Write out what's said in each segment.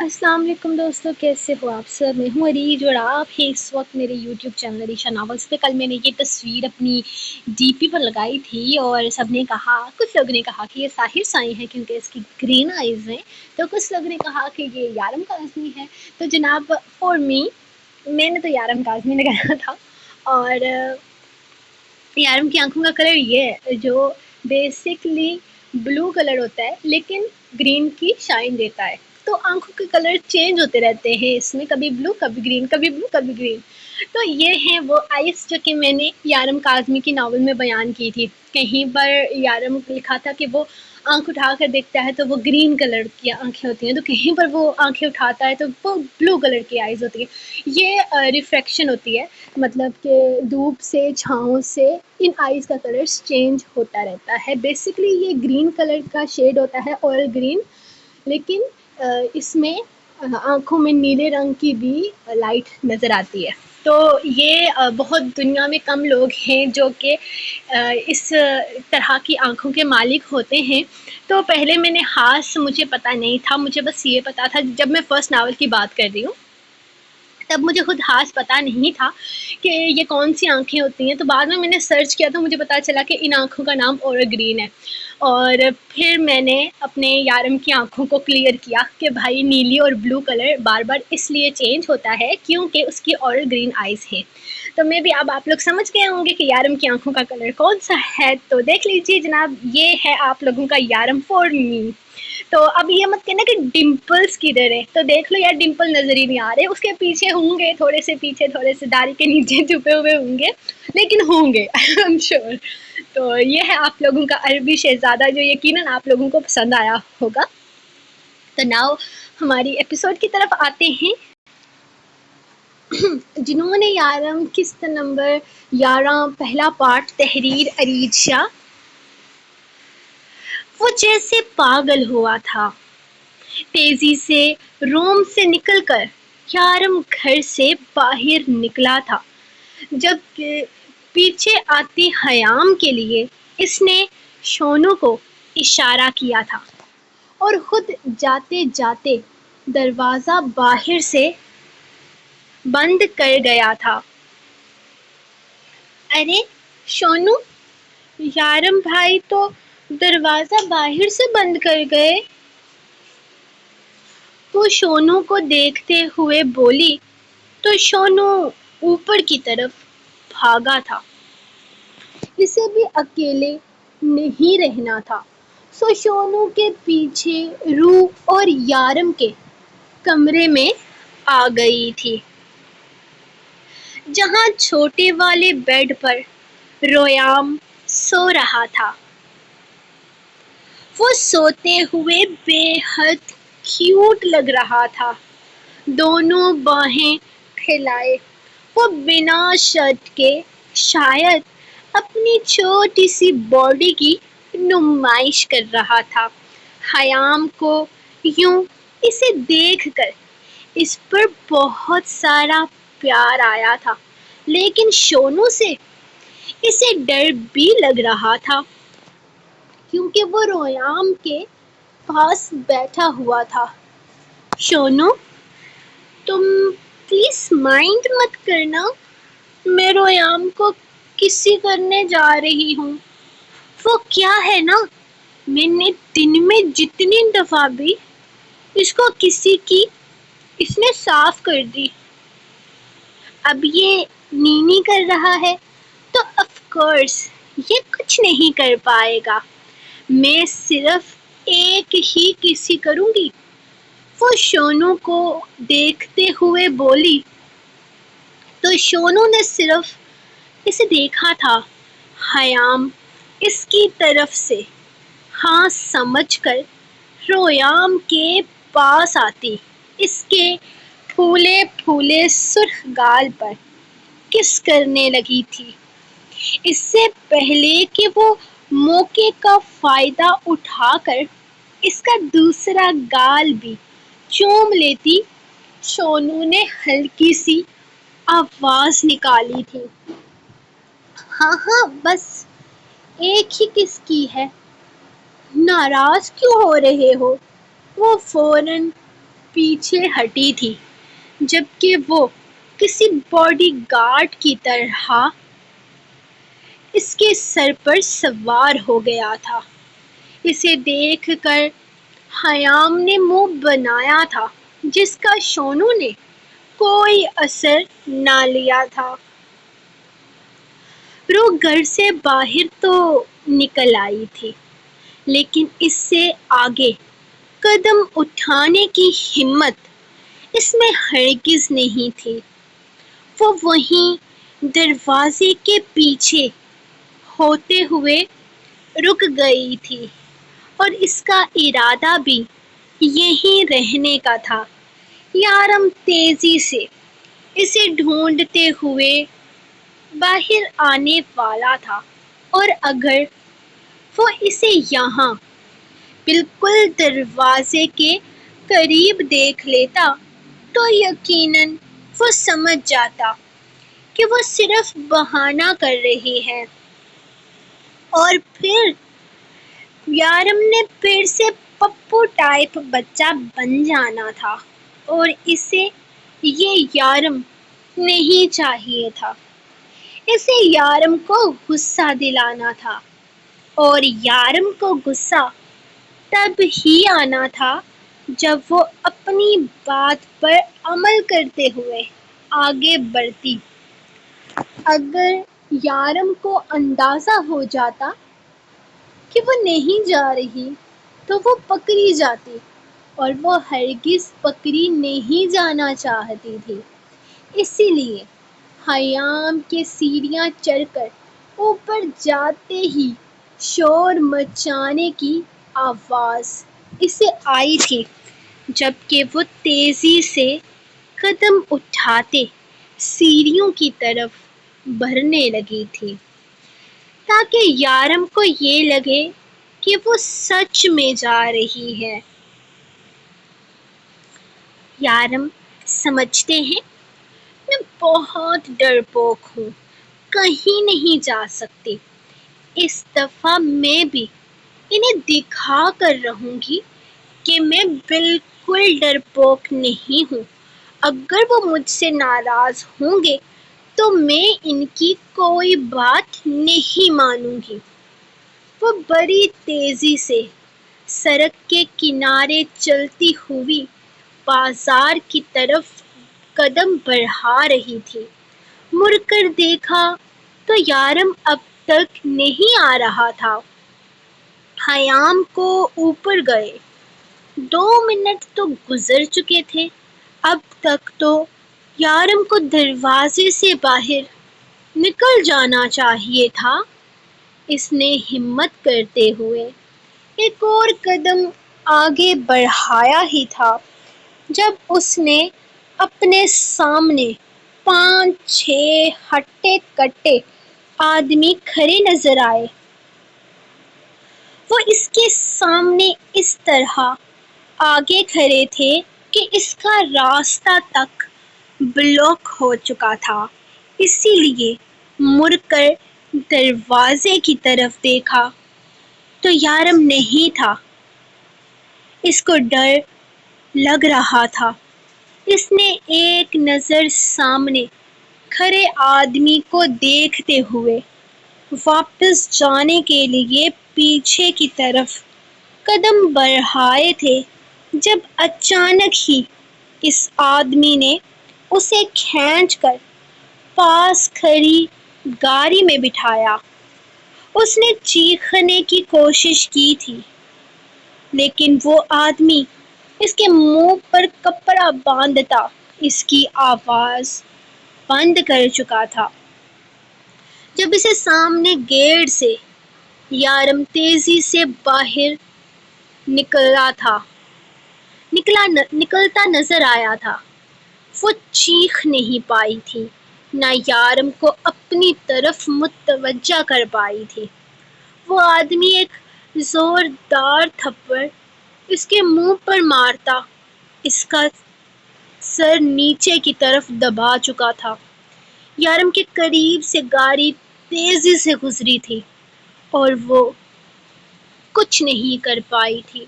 السلام علیکم دوستوں، کیسے ہو آپ سب؟ میں ہوں عریج اور آپ ہیں اس وقت میرے یوٹیوب چینل عریشہ ناولس پہ۔ کل میں نے یہ تصویر اپنی ڈی پی پر لگائی تھی اور سب نے کہا، کچھ لوگوں نے کہا کہ یہ ساحر سائی ہے کیونکہ اس کی گرین آئیز ہیں، تو کچھ لوگوں نے کہا کہ یہ یارم کاظمی ہے۔ تو جناب فور می، میں نے تو یارم کاظمی لگایا تھا، اور یارم کی آنکھوں کا کلر یہ ہے جو بیسکلی بلو کلر ہوتا ہے لیکن گرین کی شائن دیتا ہے، تو آنکھوں کے کلر چینج ہوتے رہتے ہیں اس میں، کبھی بلو کبھی گرین، کبھی بلو کبھی گرین۔ تو یہ ہیں وہ آئس جو کہ میں نے یارم کاظمی کی ناول میں بیان کی تھی۔ کہیں پر یارم لکھا تھا کہ وہ آنکھ اٹھا کر دیکھتا ہے تو وہ گرین کلر کی آنکھیں ہوتی ہیں، تو کہیں پر وہ آنکھیں اٹھاتا ہے تو وہ بلو کلر کی آئیز ہوتی ہیں۔ یہ ریفریکشن ہوتی ہے، مطلب کہ دھوپ سے، چھاؤں سے ان آئیز کا کلر چینج ہوتا رہتا ہے۔ بیسکلی یہ گرین کلر کا شیڈ ہوتا ہے، آئل گرین، لیکن اس میں آنکھوں میں نیلے رنگ کی بھی لائٹ نظر آتی ہے۔ تو یہ بہت دنیا میں کم لوگ ہیں جو کہ اس طرح کی آنکھوں کے مالک ہوتے ہیں۔ تو پہلے میں نے خاص مجھے پتہ نہیں تھا، مجھے بس یہ پتا تھا جب میں فرسٹ ناول کی بات کر رہی ہوں، تب مجھے خود خاص پتہ نہیں تھا کہ یہ کون سی آنکھیں ہوتی ہیں۔ تو بعد میں نے سرچ کیا تو مجھے پتہ چلا کہ ان آنکھوں کا نام اور گرین ہے، اور پھر میں نے اپنے یارم کی آنکھوں کو کلیئر کیا کہ بھائی نیلی اور بلو کلر بار بار اس لیے چینج ہوتا ہے کیونکہ اس کی اور گرین آئیز ہیں۔ تو میں بھی اب آپ لوگ سمجھ گئے ہوں گے کہ یارم کی آنکھوں کا کلر کون سا ہے، تو دیکھ لیجیے جناب، یہ ہے آپ لوگوں کا یارم فور می۔ تو اب یہ مت کہنا کہ ڈمپلز کدھر ہے، تو دیکھ لو یار، ڈمپل نظر ہی نہیں آ رہے، اس کے پیچھے ہوں گے، تھوڑے سے پیچھے، تھوڑے سے داڑھی کے نیچے چھپے ہوئے ہوں گے، لیکن ہوں گے آئی ایم شیور۔ تو یہ ہے آپ لوگوں کا عربی شہزادہ جو یقیناً آپ لوگوں کو پسند آیا ہوگا۔ تو ناؤ ہماری ایپیسوڈ کی طرف آتے ہیں۔ جنہوں نے یارم قسط نمبر 11 پہلا پارٹ تحریر عریج شاہ، وہ جیسے پاگل ہوا تھا، تیزی سے روم سے نکل کر یارم گھر سے باہر نکلا تھا۔ جب پیچھے آتی حیام کے لیے اس نے شونو کو اشارہ کیا تھا اور خود جاتے جاتے دروازہ باہر سے بند کر گیا تھا۔ ارے شونو، یارم بھائی تو دروازہ باہر سے بند کر گئے، وہ شونو کو دیکھتے ہوئے بولی۔ تو شونو اوپر کی طرف بھاگا تھا، اسے بھی اکیلے نہیں رہنا تھا، سو شونو کے پیچھے رو اور یارم کے کمرے میں آ گئی تھی، جہاں چھوٹے والے بیڈ پر رویام سو رہا تھا۔ وہ سوتے ہوئے بے حد کیوٹ لگ رہا تھا، دونوں باہیں پھیلائے وہ بنا شرٹ کے شاید اپنی چھوٹی سی باڈی کی نمائش کر رہا تھا۔ حیام کو یوں اسے دیکھ کر اس پر بہت سارا پیار آیا تھا، لیکن شونو سے اسے ڈر بھی لگ رہا تھا کیونکہ وہ رویام کے پاس بیٹھا ہوا تھا۔ شونو، تم پلیز مائنڈ مت کرنا، میں رویام کو کسی کرنے جا رہی ہوں۔ وہ کیا ہے نا، میں نے دن میں جتنی دفعہ بھی اس کو کسی کی، اس نے صاف کر دی۔ اب یہ نینی کر رہا ہے تو آف کورس یہ کچھ نہیں کر پائے گا، میں صرف ایک ہی کسی کروں گی۔ وہ شونو کو دیکھتے ہوئے بولی۔ تو شونو نے صرف اسے دیکھا تھا۔ حیام اس کی طرف سے ہاں سمجھ کر رویام کے پاس آتی، اس کے پھولے پھولے سرخ گال پر کس کرنے لگی تھی، اس سے پہلے کہ وہ موقع کا فائدہ اٹھا کر اس کا دوسرا گال بھی چوم لیتی۔ شونو نے ہلکی سی آواز نکالی تھی، ہاں ہاں بس ایک ہی کس کی ہے، ناراض کیوں ہو رہے ہو؟ وہ فوراً پیچھے ہٹی تھی، جبکہ وہ کسی باڈی گارڈ کی طرح اس کے سر پر سوار ہو گیا تھا۔ اسے دیکھ کر خیام نے منہ بنایا تھا، جس کا شونو نے کوئی اثر نہ لیا تھا۔ وہ گھر سے باہر تو نکل آئی تھی، لیکن اس سے آگے قدم اٹھانے کی ہمت اس میں ہرگز نہیں تھی۔ وہ وہیں دروازے کے پیچھے ہوتے ہوئے رک گئی تھی، اور اس کا ارادہ بھی یہیں رہنے کا تھا۔ یارم تیزی سے اسے ڈھونڈتے ہوئے باہر آنے والا تھا، اور اگر وہ اسے یہاں بالکل دروازے کے قریب دیکھ لیتا تو یقیناً وہ سمجھ جاتا کہ وہ صرف بہانہ کر رہی ہے، اور پھر یارم نے پھر سے پپو ٹائپ بچہ بن جانا تھا، اور اسے یہ یارم نہیں چاہیے تھا۔ اسے یارم کو غصہ دلانا تھا، اور یارم کو غصہ تب ہی آنا تھا جب وہ اپنی بات پر عمل کرتے ہوئے آگے بڑھتی۔ اگر یارم کو اندازہ ہو جاتا کہ وہ نہیں جا رہی تو وہ پکڑی جاتی، اور وہ ہرگز پکڑی نہیں جانا چاہتی تھی۔ اسی لیے خیام کے سیڑھیاں چڑھ کر اوپر جاتے ہی شور مچانے کی آواز اسے آئی تھی، جبکہ وہ تیزی سے قدم اٹھاتے سیڑھیوں کی طرف بڑھنے لگی تھی، تاکہ یارم کو یہ لگے کہ وہ سچ میں جا رہی ہے۔ یارم سمجھتے ہیں میں بہت ڈرپوک ہوں، کہیں نہیں جا سکتی۔ اس دفعہ میں بھی انہیں دکھا کر رہوں گی کہ میں بالکل ڈرپوک نہیں ہوں۔ اگر وہ مجھ سے ناراض ہوں گے تو میں ان کی کوئی بات نہیں مانوں گی۔ وہ بڑی تیزی سے سڑک کے کنارے چلتی ہوئی بازار کی طرف قدم بڑھا رہی تھی۔ مڑ کر دیکھا تو یارم اب تک نہیں آ رہا تھا۔ خیام کو اوپر گئے 2 منٹ تو گزر چکے تھے۔ اب تک تو یارم کو دروازے سے باہر نکل جانا چاہیے تھا۔ اس نے ہمت کرتے ہوئے ایک اور قدم آگے بڑھایا ہی تھا جب اس نے اپنے سامنے 5-6 ہٹے کٹے آدمی کھڑے نظر آئے۔ وہ اس کے سامنے اس طرح آگے کھڑے تھے کہ اس کا راستہ تک بلاک ہو چکا تھا۔ اسی لیے مڑ کر دروازے کی طرف دیکھا تو یارم نہیں تھا۔ اس کو ڈر لگ رہا تھا۔ اس نے ایک نظر سامنے کھڑے آدمی کو دیکھتے ہوئے واپس جانے کے لیے پیچھے کی طرف قدم بڑھائے تھے، جب اچانک ہی اس آدمی نے اسے کھینچ کر پاس کھڑی گاڑی میں بٹھایا۔ اس نے چیخنے کی کوشش کی تھی، لیکن وہ آدمی اس کے منہ پر کپڑا باندھتا اس کی آواز بند کر چکا تھا۔ جب اسے سامنے گیٹ سے یارم تیزی سے باہر نکلتا نظر آیا تھا، وہ چیخ نہیں پائی تھی، نہ یارم کو اپنی طرف متوجہ کر پائی تھی۔ وہ آدمی ایک زوردار تھپڑ اس کے منہ پر مارتا اس کا سر نیچے کی طرف دبا چکا تھا۔ یارم کے قریب سے گاڑی تیزی سے گزری تھی، اور وہ کچھ نہیں کر پائی تھی۔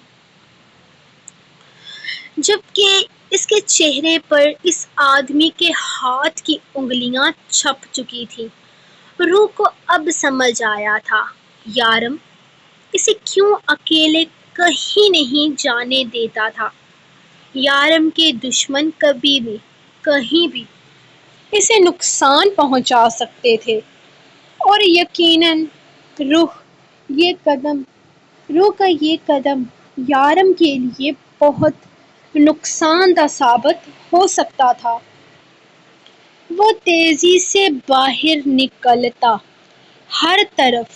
جبکہ اس کے چہرے پر اس آدمی کے ہاتھ کی انگلیاں چھپ چکی تھیں۔ روح کو اب سمجھ آیا تھا، یارم اسے کیوں اکیلے کہیں نہیں جانے دیتا تھا۔ یارم کے دشمن کبھی بھی کہیں بھی اسے نقصان پہنچا سکتے تھے، اور یقیناً روح روح کا یہ قدم یارم کے لیے بہت نقصان دہ ثابت ہو سکتا تھا۔ وہ تیزی سے باہر نکلتا ہر طرف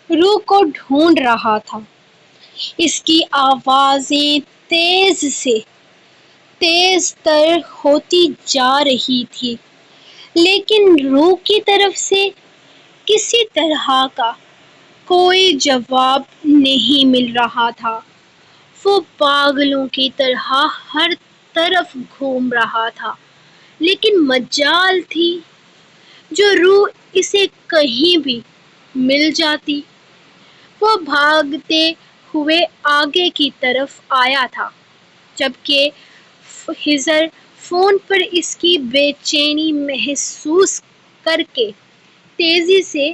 روح کو ڈھونڈ رہا تھا۔ اس کی آوازیں تیز تر ہوتی جا رہی تھی، لیکن روح کی طرف سے کسی طرح کا کوئی جواب نہیں مل رہا تھا۔ وہ پاگلوں کی طرح ہر طرف گھوم رہا تھا، لیکن مجال تھی جو روح اسے کہیں بھی مل جاتی۔ وہ بھاگتے ہوئے آگے کی طرف آیا تھا، جبکہ خضر فون پر اس کی بے چینی محسوس کرکے تیزی سے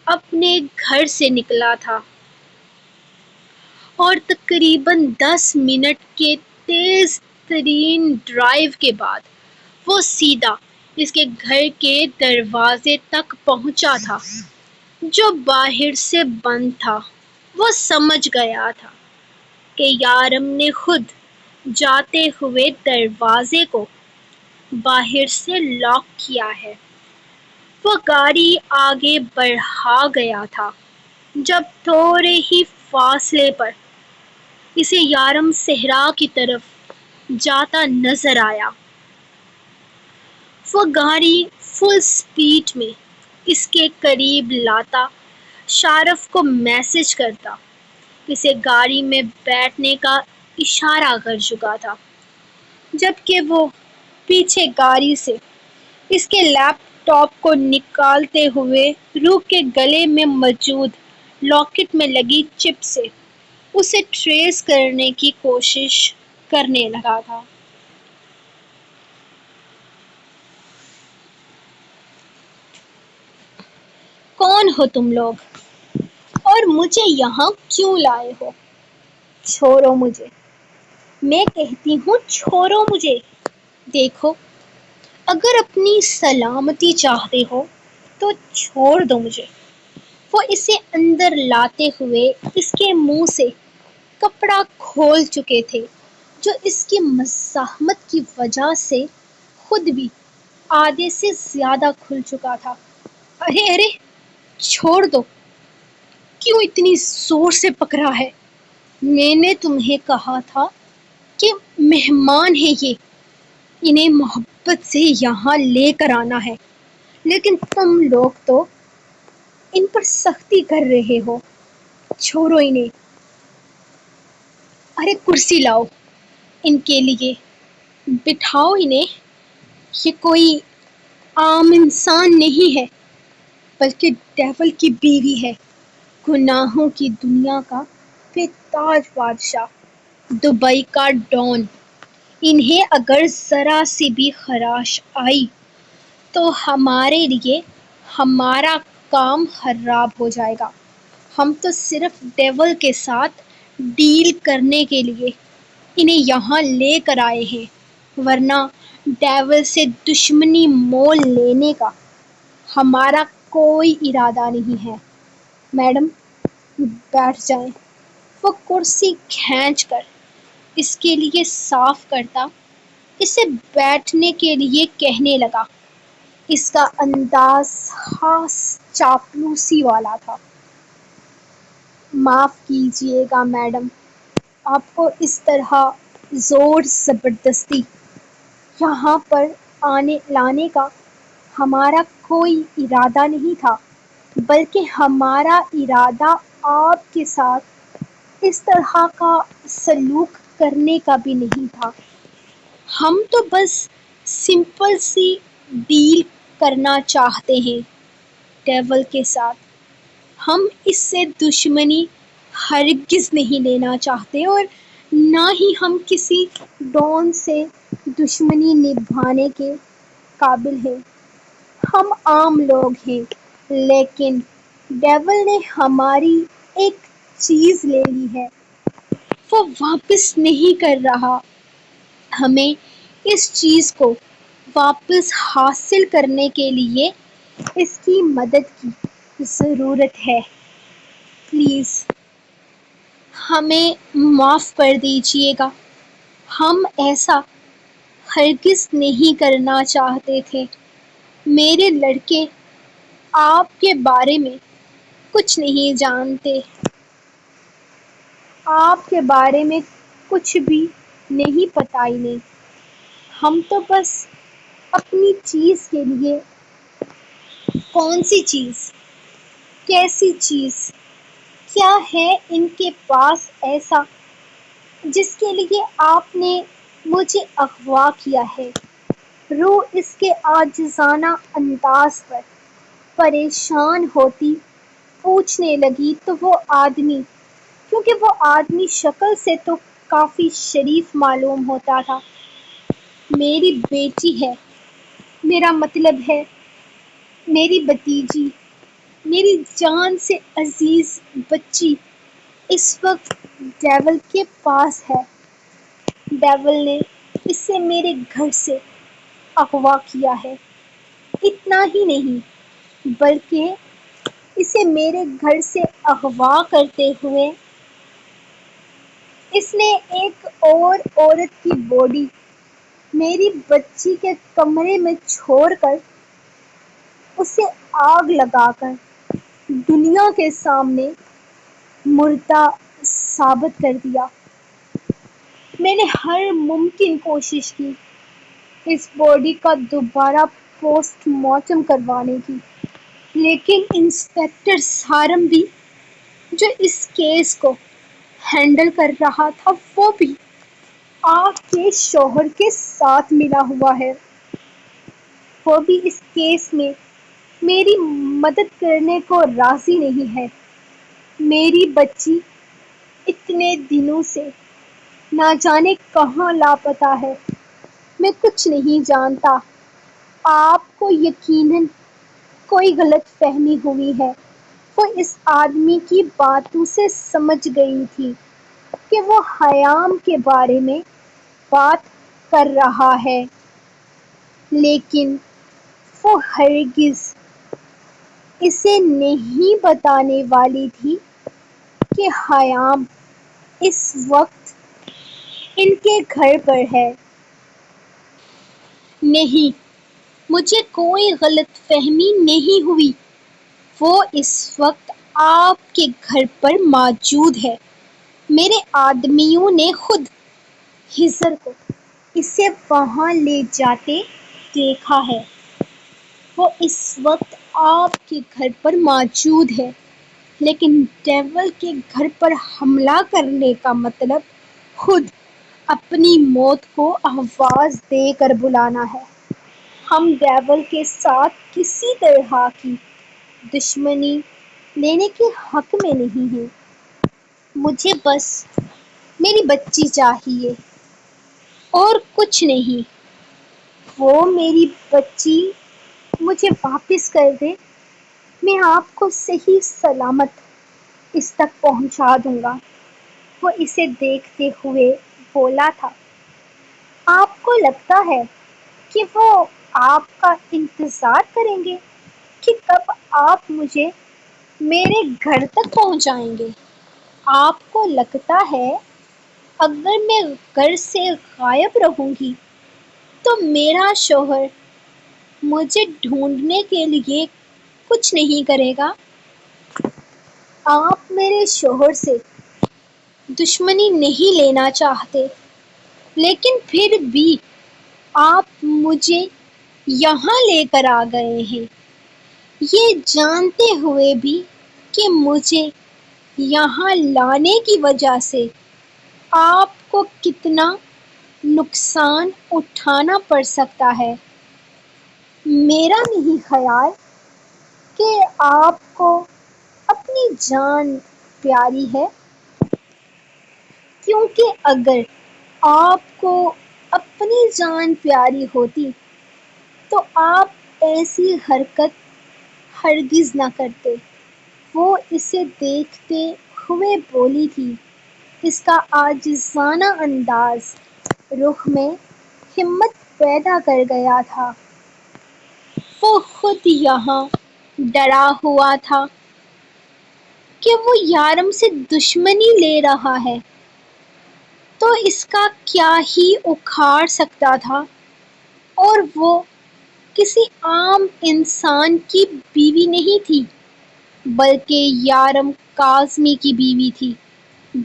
اپنے گھر سے نکلا تھا، اور تقریباً 10 منٹ کے تیز ترین ڈرائیو کے بعد وہ سیدھا اس کے گھر کے دروازے تک پہنچا تھا، جو باہر سے بند تھا۔ وہ سمجھ گیا تھا کہ یارم نے خود جاتے ہوئے دروازے کو باہر سے لاک کیا ہے۔ وہ گاڑی آگے بڑھا گیا تھا جب تھوڑے ہی فاصلے پر اسے یارم صحرا کی طرف جاتا نظر آیا۔ وہ گاڑی فل سپیڈ میں اس کے قریب لاتا شارف کو میسج کرتا، اسے گاڑی میں بیٹھنے کا اشارہ کر چکا تھا، جبکہ وہ پیچھے گاڑی سے اس کے لیپ ٹاپ کو نکالتے ہوئے روح کے گلے میں موجود لاکٹ میں لگی چپ سے اسے ٹریس کرنے کی کوشش کرنے لگا تھا۔ کون ہو تم لوگ؟ اور مجھے یہاں کیوں لائے ہو؟ چھوڑو مجھے، میں کہتی ہوں چھوڑو مجھے۔ دیکھو، اگر اپنی سلامتی چاہتے ہو تو چھوڑ دو مجھے۔ وہ اسے اندر لاتے ہوئے اس کے منہ سے کپڑا کھول چکے تھے، جو اس کی مزاحمت کی وجہ سے خود بھی آدھے سے زیادہ کھل چکا تھا۔ ارے چھوڑ دو، کیوں اتنی زور سے پکڑا ہے؟ میں نے تمہیں کہا تھا کہ مہمان ہیں یہ، انہیں محبت سے یہاں لے کر آنا ہے، لیکن تم لوگ تو ان پر سختی کر رہے ہو۔ چھوڑو انہیں۔ ارے کرسی لاؤ ان کے لیے، بٹھاؤ انہیں۔ یہ کوئی عام انسان نہیں ہے، بلکہ ڈیول کی بیوی ہے، گناہوں کی دنیا کا بے تاج بادشاہ، دبئی کا ڈان۔ انہیں اگر ذرا سی بھی خراش آئی تو ہمارے لیے ہمارا کام خراب ہو جائے گا۔ ہم تو صرف ڈیول کے ساتھ ڈیل کرنے کے لیے انہیں یہاں لے کر آئے ہیں، ورنہ ڈیول سے دشمنی مول لینے کا ہمارا کوئی ارادہ نہیں ہے۔ میڈم، بیٹھ جائیں۔ وہ کرسی کھینچ کر اس کے لیے صاف کرتا اسے بیٹھنے کے لیے کہنے لگا۔ اس کا انداز خاص چاپلوسی والا تھا۔ معاف کیجیے گا میڈم، آپ کو اس طرح زور زبردستی یہاں پر لانے کا ہمارا کوئی ارادہ نہیں تھا، بلکہ ہمارا ارادہ آپ کے ساتھ اس طرح کا سلوک کرنے کا بھی نہیں تھا۔ ہم تو بس سمپل سی ڈیل کرنا چاہتے ہیں ڈیول کے ساتھ۔ ہم اس سے دشمنی ہرگز نہیں لینا چاہتے، اور نہ ہی ہم کسی ڈون سے دشمنی نبھانے کے قابل ہیں۔ ہم عام لوگ ہیں، لیکن ڈیول نے ہماری ایک چیز لے لی ہے، وہ واپس نہیں کر رہا۔ ہمیں اس چیز کو واپس حاصل کرنے کے لیے اس کی مدد کی ضرورت ہے۔ پلیز ہمیں معاف کر دیجیے گا، ہم ایسا ہرگز نہیں کرنا چاہتے تھے۔ میرے لڑکے آپ کے بارے میں کچھ نہیں جانتے، آپ کے بارے میں کچھ بھی نہیں پتا انہیں۔ ہم تو بس اپنی چیز کے لیے، کون سی چیز، کیسی چیز، کیا ہے ان کے پاس ایسا جس کے لیے آپ نے مجھے اغوا کیا ہے؟ روح اس کے عاجزانہ انداز پر پریشان ہوتی پوچھنے لگی تو وہ آدمی، کیونکہ وہ آدمی شکل سے تو کافی شریف معلوم ہوتا تھا، میری بیٹی ہے، میرا مطلب ہے میری بھتیجی، میری جان سے عزیز بچی اس وقت ڈیول کے پاس ہے۔ ڈیول نے اسے میرے گھر سے اغوا کیا ہے، اتنا ہی نہیں بلکہ اسے میرے گھر سے اغوا کرتے ہوئے اس نے ایک اور عورت کی باڈی میری بچی کے کمرے میں چھوڑ کر اسے آگ لگا کر دنیا کے سامنے مردہ ثابت کر دیا۔ میں نے ہر ممکن کوشش کی اس باڈی کا دوبارہ پوسٹ مارٹم کروانے کی، لیکن انسپکٹر سارنبی جو اس کیس کو ہینڈل کر رہا تھا وہ بھی آپ کے شوہر کے ساتھ ملا ہوا ہے۔ وہ بھی اس کیس میں میری مدد کرنے کو راضی نہیں ہے۔ میری بچی اتنے دنوں سے نہ جانے کہاں لاپتہ ہے، میں کچھ نہیں جانتا۔ آپ کو یقیناً کوئی غلط فہمی ہوئی ہے۔ وہ اس آدمی کی باتوں سے سمجھ گئی تھی کہ وہ ہیام کے بارے میں بات کر رہا ہے، لیکن وہ ہرگز اسے نہیں بتانے والی تھی کہ ہیام اس وقت ان کے گھر پر ہے۔ نہیں، مجھے کوئی غلط فہمی نہیں ہوئی، وہ اس وقت آپ کے گھر پر موجود ہے۔ میرے آدمیوں نے خود ہزر کو اسے وہاں لے جاتے دیکھا ہے۔ وہ اس وقت آپ کے گھر پر موجود ہے، لیکن ڈیول کے گھر پر حملہ کرنے کا مطلب خود اپنی موت کو آواز دے کر بلانا ہے۔ ہم ڈیول کے ساتھ کسی طرح کی دشمنی لینے کے حق میں نہیں ہیں۔ مجھے بس میری بچی چاہیے اور کچھ نہیں۔ وہ میری بچی مجھے واپس کر دے، میں آپ کو صحیح سلامت اس تک پہنچا دوں گا۔ وہ اسے دیکھتے ہوئے بولا تھا، آپ کو لگتا ہے کہ وہ آپ کا انتظار کریں گے کہ کب آپ مجھے میرے گھر تک پہنچائیں گے؟ آپ کو لگتا ہے اگر میں گھر سے غائب رہوں گی تو میرا شوہر مجھے ڈھونڈنے کے لیے کچھ نہیں کرے گا؟ آپ میرے شوہر سے دشمنی نہیں لینا چاہتے، لیکن پھر بھی آپ مجھے یہاں لے کر آ گئے ہیں، یہ جانتے ہوئے بھی کہ مجھے یہاں لانے کی وجہ سے آپ کو کتنا نقصان اٹھانا پڑ سکتا ہے۔ میرا نہیں خیال کہ آپ کو اپنی جان پیاری ہے۔ کیونکہ اگر آپ کو اپنی جان پیاری ہوتی تو آپ ایسی حرکت ہرگز نہ کرتے۔ وہ اسے دیکھتے ہوئے بولی تھی۔ اس کا عاجزانہ انداز رخ میں ہمت پیدا کر گیا تھا۔ وہ خود یہاں ڈرا ہوا تھا کہ وہ یارم سے دشمنی لے رہا ہے تو اس کا کیا ہی اکھاڑ سکتا تھا، اور وہ کسی عام انسان کی بیوی نہیں تھی بلکہ یارم کاظمی کی بیوی تھی،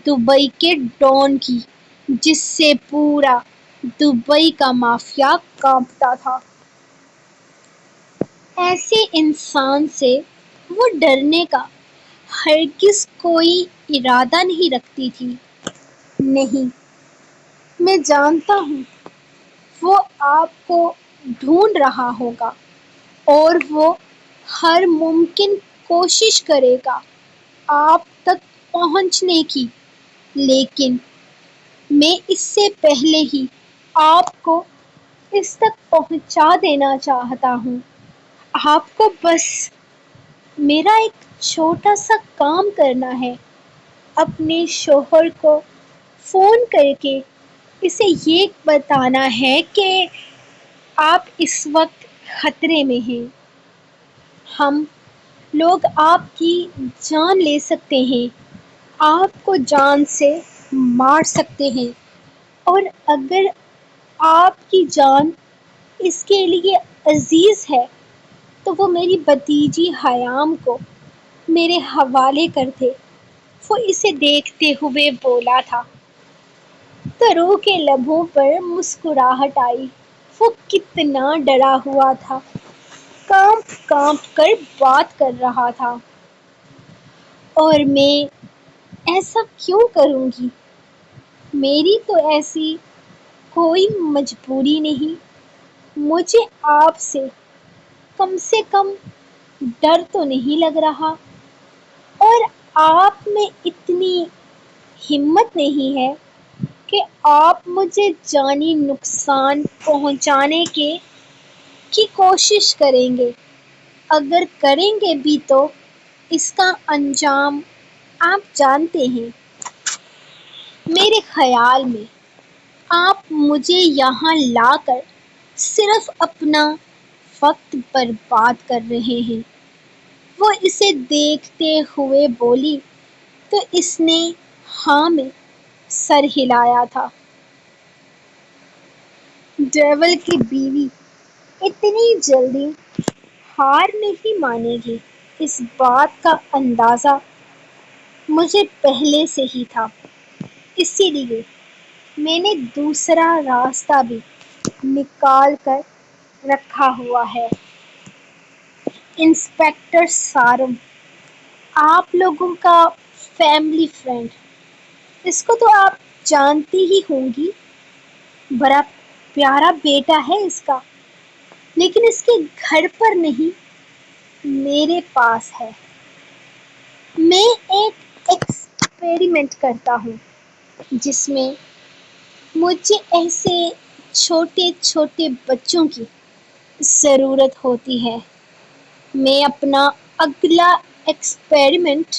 دبئی کے ڈان کی، جس سے پورا دبئی کا مافیا کانپتا تھا۔ ایسے انسان سے وہ ڈرنے کا ہرگز کوئی ارادہ نہیں رکھتی تھی۔ نہیں، میں جانتا ہوں وہ آپ کو ڈھونڈ رہا ہوگا اور وہ ہر ممکن کوشش کرے گا آپ تک پہنچنے کی، لیکن میں اس سے پہلے ہی آپ کو اس تک پہنچا دینا چاہتا ہوں۔ آپ کو بس میرا ایک چھوٹا سا کام کرنا ہے، اپنے شوہر کو فون کر کے اسے یہ بتانا ہے کہ آپ اس وقت خطرے میں ہیں۔ ہم لوگ آپ کی جان لے سکتے ہیں، آپ کو جان سے مار سکتے ہیں، اور اگر آپ کی جان اس کے لیے عزیز ہے تو وہ میری بھتیجی حیام کو میرے حوالے کر دے۔ وہ اسے دیکھتے ہوئے بولا تھا۔ ترو کے لبوں پر مسکراہٹ آئی۔ وہ کتنا ڈرا ہوا تھا، کانپ کانپ کر بات کر رہا تھا۔ اور میں ایسا کیوں کروں گی؟ میری تو ایسی کوئی مجبوری نہیں۔ مجھے آپ سے کم ڈر تو نہیں لگ رہا، اور آپ میں اتنی ہمت نہیں ہے کہ آپ مجھے جانی نقصان پہنچانے کی کوشش کریں گے۔ اگر کریں گے بھی تو اس کا انجام آپ جانتے ہیں۔ میرے خیال میں آپ مجھے یہاں لا کر صرف اپنا وقت برباد کر رہے ہیں۔ وہ اسے دیکھتے ہوئے بولی تو اس نے ہاں میں سر ہلایا تھا۔ ڈیول کی بیوی اتنی جلدی ہار نہیں مانے گی، اس بات کا اندازہ مجھے پہلے سے ہی تھا۔ اسی لیے میں نے دوسرا راستہ بھی نکال کر رکھا ہوا ہے۔ انسپکٹر سارم، آپ لوگوں کا فیملی فرینڈ، اس کو تو آپ جانتی ہی ہوں گی۔ بڑا پیارا بیٹا ہے اس کا، لیکن اس کے گھر پر نہیں، میرے پاس ہے۔ میں ایک ایکسپیریمنٹ کرتا ہوں جس میں مجھے ایسے چھوٹے چھوٹے بچوں کی ضرورت ہوتی ہے۔ میں اپنا اگلا ایکسپیریمنٹ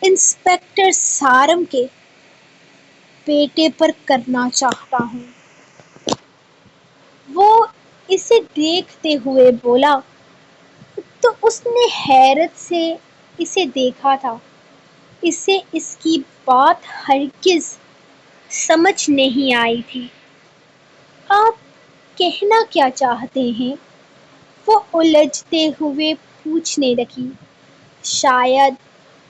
انسپکٹر سارم کے بیٹے پر کرنا چاہتا ہوں۔ وہ اسے دیکھتے ہوئے بولا تو اس نے حیرت سے اسے دیکھا تھا۔ اسے اس کی بات ہرگز سمجھ نہیں آئی تھی۔ آپ کہنا کیا چاہتے ہیں؟ وہ الجھتے ہوئے پوچھنے لگی۔ شاید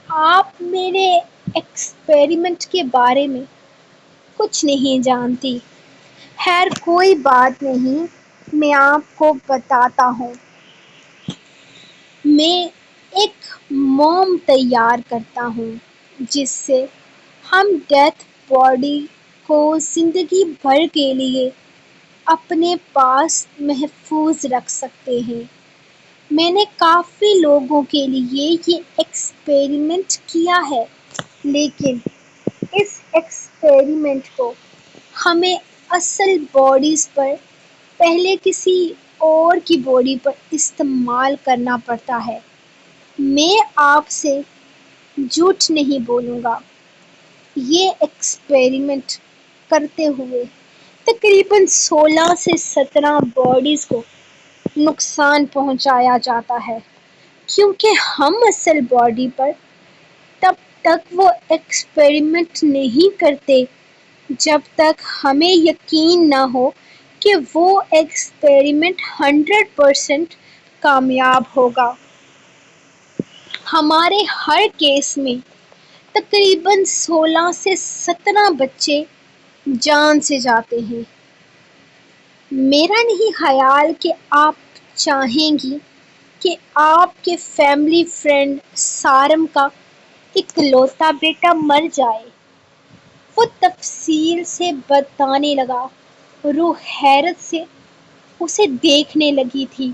آپ میرے ایکسپیریمنٹ کے بارے میں کچھ نہیں جانتی۔ خیر کوئی بات نہیں، میں آپ کو بتاتا ہوں۔ میں ایک موم تیار کرتا ہوں جس سے ہم ڈیتھ باڈی کو زندگی بھر کے لیے اپنے پاس محفوظ رکھ سکتے ہیں۔ میں نے کافی لوگوں کے لیے یہ ایکسپیریمنٹ کیا ہے، لیکن اس ایکسپیریمنٹ کو ہمیں اصل باڈیز پر پہلے کسی اور کی باڈی پر استعمال کرنا پڑتا ہے۔ میں آپ سے جھوٹ نہیں بولوں گا، یہ ایکسپیریمنٹ کرتے ہوئے تقریباً 16 سے 17 باڈیز کو نقصان پہنچایا جاتا ہے، کیونکہ ہم اصل باڈی پر تب تک وہ ایکسپیریمنٹ نہیں کرتے جب تک ہمیں یقین نہ ہو کہ وہ ایکسپیریمنٹ 100% کامیاب ہوگا۔ ہمارے ہر کیس میں تقریباً 16 سے 17 بچے جان سے جاتے ہیں۔ میرا نہیں خیال کہ آپ چاہیں گی کہ آپ کے فیملی فرینڈ سارم کا اکلوتا بیٹا مر جائے۔ وہ تفصیل سے بتانے لگا۔ روح حیرت سے اسے دیکھنے لگی تھی۔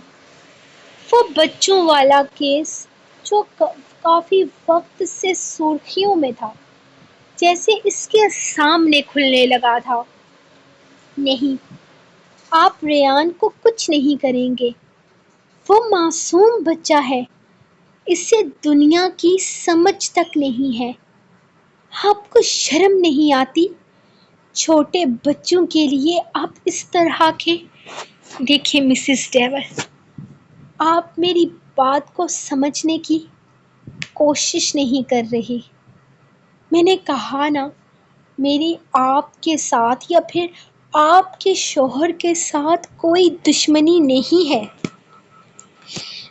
وہ بچوں والا کیس جو کافی وقت سے سرخیوں میں تھا، جیسے اس کے سامنے کھلنے لگا تھا۔ نہیں، آپ ریان کو کچھ نہیں کریں گے، وہ معصوم بچہ ہے، اسے دنیا کی سمجھ تک نہیں ہے۔ آپ کو شرم نہیں آتی؟ چھوٹے بچوں کے لیے آپ اس طرح کے… دیکھیں مسز ڈیول، آپ میری بات کو سمجھنے کی کوشش نہیں کر رہی۔ میں نے کہا نا، میری آپ کے ساتھ یا پھر آپ کے شوہر کے ساتھ کوئی دشمنی نہیں ہے۔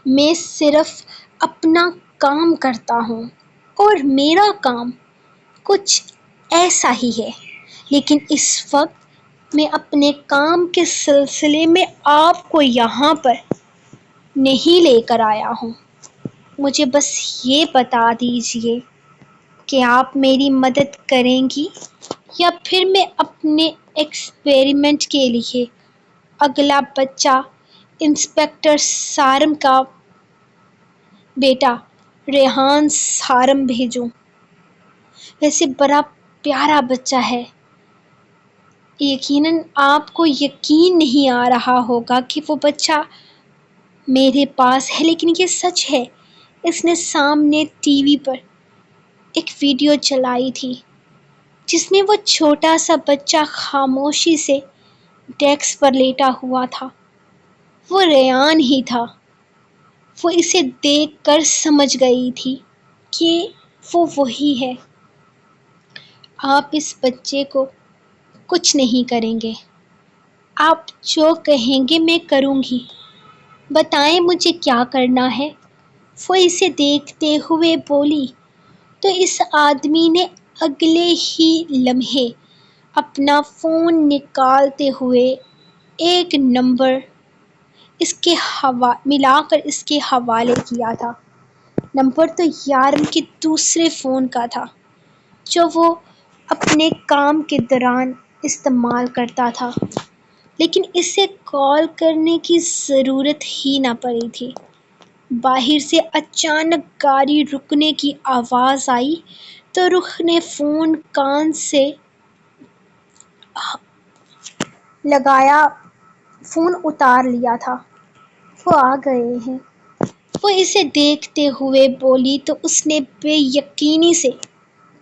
میں صرف اپنا کام کرتا ہوں اور میرا کام کچھ ایسا ہی ہے، لیکن اس وقت میں اپنے کام کے سلسلے میں آپ کو یہاں پر نہیں لے کر آیا ہوں۔ مجھے بس یہ بتا دیجئے کہ آپ میری مدد کریں گی یا پھر میں اپنے ایکسپیریمنٹ کے لیے اگلا بچہ انسپکٹر سارم کا بیٹا ریحان سارم بھیجوں۔ ویسے بڑا پیارا بچہ ہے۔ یقیناً آپ کو یقین نہیں آ رہا ہوگا کہ وہ بچہ میرے پاس ہے، لیکن یہ سچ ہے۔ اس نے سامنے ٹی وی پر ایک ویڈیو چلائی تھی جس میں وہ چھوٹا سا بچہ خاموشی سے ڈیسک پر لیٹا ہوا تھا۔ وہ ریان ہی تھا۔ وہ اسے دیکھ کر سمجھ گئی تھی کہ وہ وہی ہے۔ آپ اس بچے کو کچھ نہیں کریں گے۔ آپ جو کہیں گے میں کروں گی۔ بتائیں مجھے کیا کرنا ہے؟ وہ اسے دیکھتے ہوئے بولی تو اس آدمی نے اگلے ہی لمحے اپنا فون نکالتے ہوئے ایک نمبر ملا کر اس کے حوالے کیا تھا۔ نمبر تو یارم کے دوسرے فون کا تھا جو وہ اپنے کام کے دوران استعمال کرتا تھا، لیکن اسے کال کرنے کی ضرورت ہی نہ پڑی تھی۔ باہر سے اچانک گاڑی رکنے کی آواز آئی تو روح نے فون کان سے لگایا فون اتار لیا تھا۔ وہ آ گئے ہیں، وہ اسے دیکھتے ہوئے بولی تو اس نے بے یقینی سے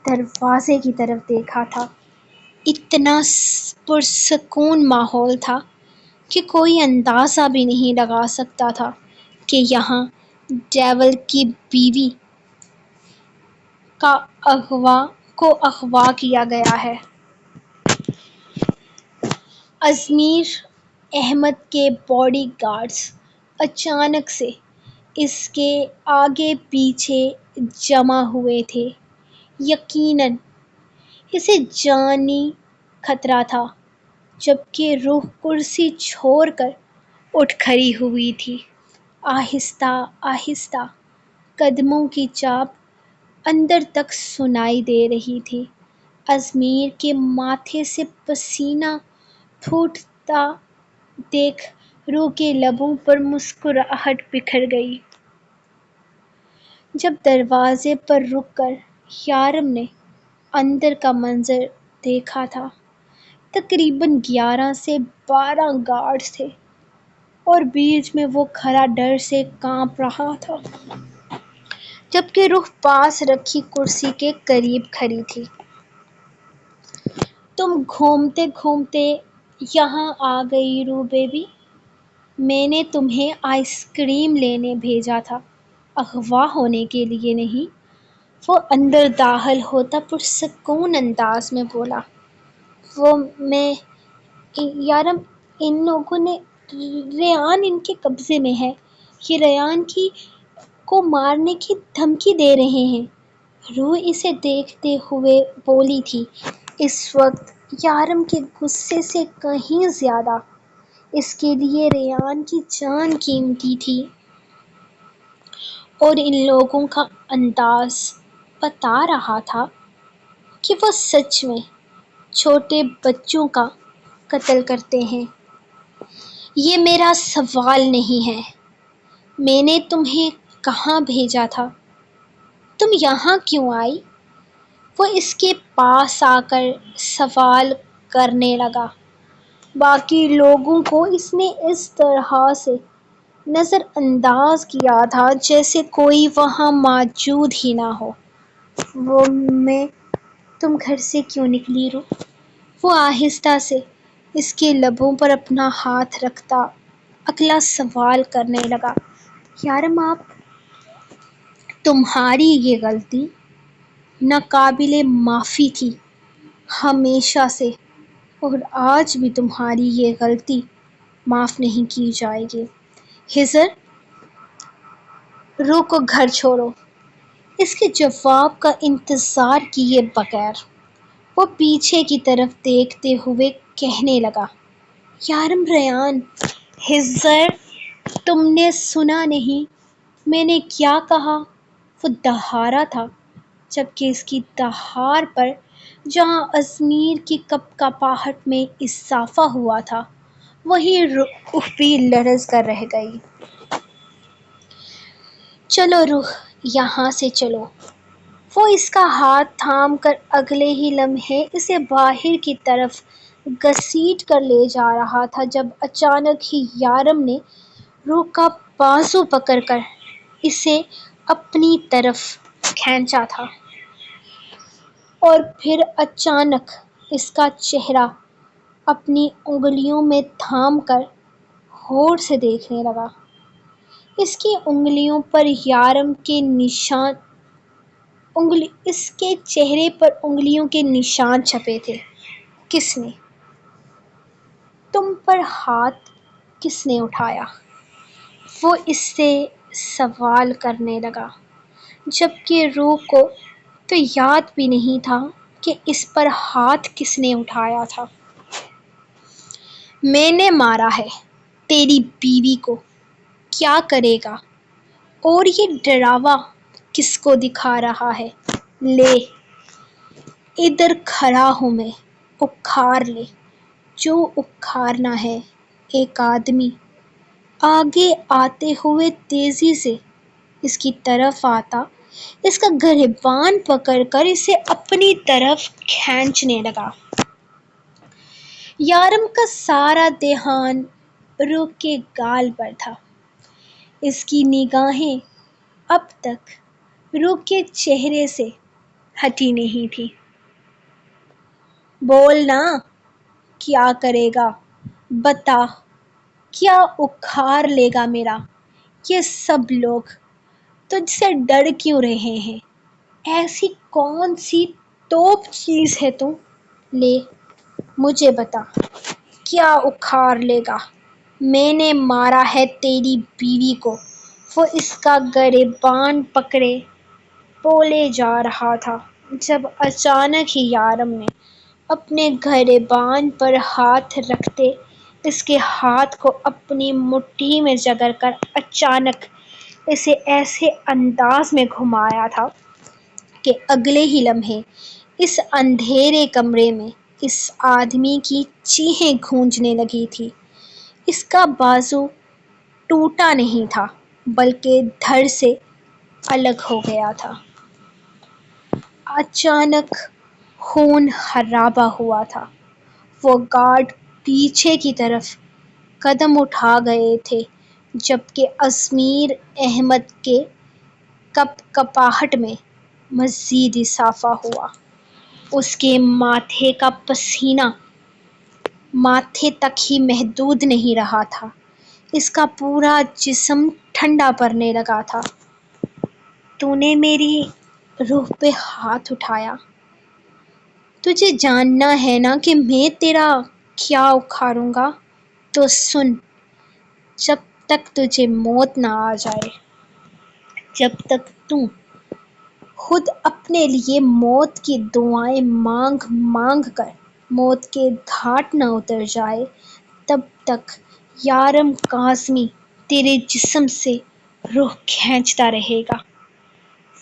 دروازے کی طرف دیکھا تھا۔ اتنا پرسکون ماحول تھا کہ کوئی اندازہ بھی نہیں لگا سکتا تھا کہ یہاں ڈیول کی بیوی کو اغوا کیا گیا ہے۔ ازمیر احمد کے باڈی گارڈز اچانک سے اس کے آگے پیچھے جمع ہوئے تھے۔ یقیناً اسے جانی خطرہ تھا، جبکہ روح کرسی چھوڑ کر اٹھ کھڑی ہوئی تھی۔ آہستہ آہستہ قدموں کی چاپ اندر تک سنائی دے رہی تھی۔ ازمیر کے ماتھے سے پسینہ پھوٹتا دیکھ روح کے لبوں پر مسکراہٹ بکھر گئی۔ جب دروازے پر رک کر یارم نے اندر کا منظر دیکھا تھا، تقریباً 11 سے 12 گارڈز تھے اور بیچ میں وہ کھڑا ڈر سے کانپ رہا تھا، جبکہ روح پاس رکھی کرسی کے قریب کھڑی تھی۔ تم گھومتے گھومتے یہاں آ گئی روح بیبی، میں نے تمہیں آئس کریم لینے بھیجا تھا، اغوا ہونے کے لیے نہیں۔ وہ اندر داخل ہوتا پرسکون انداز میں بولا، وہ میں یارم ان لوگوں نے ریان ان کے قبضے میں ہے، یہ ریان کو مارنے کی دھمکی دے رہے ہیں۔ روح اسے دیکھتے ہوئے بولی تھی، اس وقت یارم کے غصے سے کہیں زیادہ اس کے لیے ریان کی جان قیمتی تھی، اور ان لوگوں کا انداز بتا رہا تھا کہ وہ سچ میں چھوٹے بچوں کا قتل کرتے ہیں۔ یہ میرا سوال نہیں ہے، میں نے تمہیں کہاں بھیجا تھا، تم یہاں کیوں آئی؟ وہ اس کے پاس آ کر سوال کرنے لگا۔ باقی لوگوں کو اس نے اس طرح سے نظر انداز کیا تھا جیسے کوئی وہاں موجود ہی نہ ہو۔ وہ میں تم گھر سے کیوں نکلی روح؟ وہ آہستہ سے اس کے لبوں پر اپنا ہاتھ رکھتا اگلا سوال کرنے لگا، یارم تمہاری یہ غلطی ناقابل معافی تھی ہمیشہ سے، اور آج بھی تمہاری یہ غلطی معاف نہیں کی جائے گی۔ ہزر، روح کو گھر چھوڑو۔ اس کے جواب کا انتظار کیے بغیر وہ پیچھے کی طرف دیکھتے ہوئے کہنے لگا، یارم ریان۔ ہزر، تم نے سنا نہیں میں نے کیا کہا؟ وہ دہارا تھا، جبکہ اس کی دہار پر جہاں ازمیر کی کپکپاہٹ میں اضافہ ہوا تھا وہیں روح بھی لرز کر رہ گئی۔ چلو روح، یہاں سے چلو۔ وہ اس کا ہاتھ تھام کر اگلے ہی لمحے اسے باہر کی طرف گھسیٹ کر لے جا رہا تھا جب اچانک ہی یارم نے روح کا بازو پکڑ کر اسے اپنی طرف کھینچا تھا، اور پھر اچانک اس کا چہرہ اپنی انگلیوں میں تھام کر غور سے دیکھنے لگا۔ اس کی انگلیوں پر یارم کے نشان، اس کے چہرے پر انگلیوں کے نشان چھپے تھے۔ کس نے تم پر ہاتھ کس نے اٹھایا؟ وہ اس سے سوال کرنے لگا، جبکہ روح کو تو یاد بھی نہیں تھا کہ اس پر ہاتھ کس نے اٹھایا تھا۔ میں نے مارا ہے تیری بیوی کو، کیا کرے گا؟ اور یہ ڈراوا کس کو دکھا رہا ہے؟ لے، ادھر کھڑا ہوں میں، اکھاڑ لے جو اکھاڑنا ہے۔ ایک آدمی آگے آتے ہوئے تیزی سے اس کی طرف آتا، اس کا گریبان پکڑ کر اسے اپنی طرف کھینچنے لگا۔ یارم کا سارا دھیان روح کے گال پر تھا، اس کی نگاہیں اب تک روح کے چہرے سے ہٹی نہیں تھیں۔ بول نا، کیا کرے گا؟ بتا، کیا اکھاڑ لے گا میرا؟ یہ سب لوگ تجھ سے ڈر کیوں رہے ہیں؟ ایسی کون سی توپ چیز ہے تو؟ لے، مجھے بتا، کیا اکھاڑ لے گا؟ میں نے مارا ہے تیری بیوی کو۔ وہ اس کا گریبان پکڑے بولے جا رہا تھا جب اچانک ہی یارم نے اپنے گریبان پر ہاتھ رکھتے اس کے ہاتھ کو اپنی مٹھی میں جکڑ کر اچانک اسے ایسے انداز میں گھمایا تھا کہ اگلے ہی لمحے اس اندھیرے کمرے میں اس آدمی کی چیخیں گونجنے لگی تھی۔ اس کا بازو ٹوٹا نہیں تھا بلکہ دھڑ سے الگ ہو گیا تھا۔ اچانک خون خرابہ ہوا تھا۔ وہ گارڈ پیچھے کی طرف قدم اٹھا گئے تھے جبکہ ازمیر احمد کے کپ کپاہٹ میں مزید اضافہ ہوا۔ اس کے ماتھے کا پسینہ ماتھے تک ہی محدود نہیں رہا تھا، اس کا پورا جسم ٹھنڈا پڑنے لگا تھا۔ تو نے میری روح پہ ہاتھ اٹھایا۔ تجھے جاننا ہے نا کہ میں تیرا کیا اکھاڑوں گا؟ تو سن، جب تک تجھے موت نہ آ جائے، جب تک تو خود اپنے لیے موت کی دعائیں مانگ مانگ کر موت کے گھاٹ نہ اتر جائے، تب تک یارم کاظمی تیرے جسم سے روح کھینچتا رہے گا۔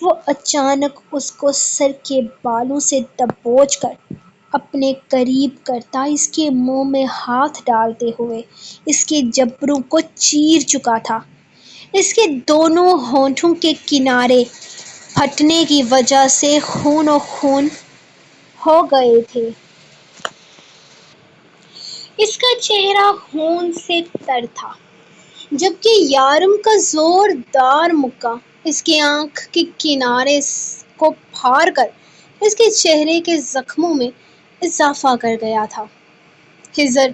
وہ اچانک اس کو سر کے بالوں سے دبوچ کر اپنے قریب کرتا اس کے منہ میں ہاتھ ڈالتے ہوئے اس کے جبڑوں کو چیر چکا تھا۔ اس کے دونوں ہونٹوں کے کنارے پھٹنے کی وجہ سے خون و خون ہو گئے تھے۔ اس کا چہرہ خون سے تر تھا، جبکہ یارم کا زوردار مکہ اس کے آنکھ کے کنارے کو پھاڑ کر اس کے چہرے کے زخموں میں اضافہ کر گیا تھا۔ خضر،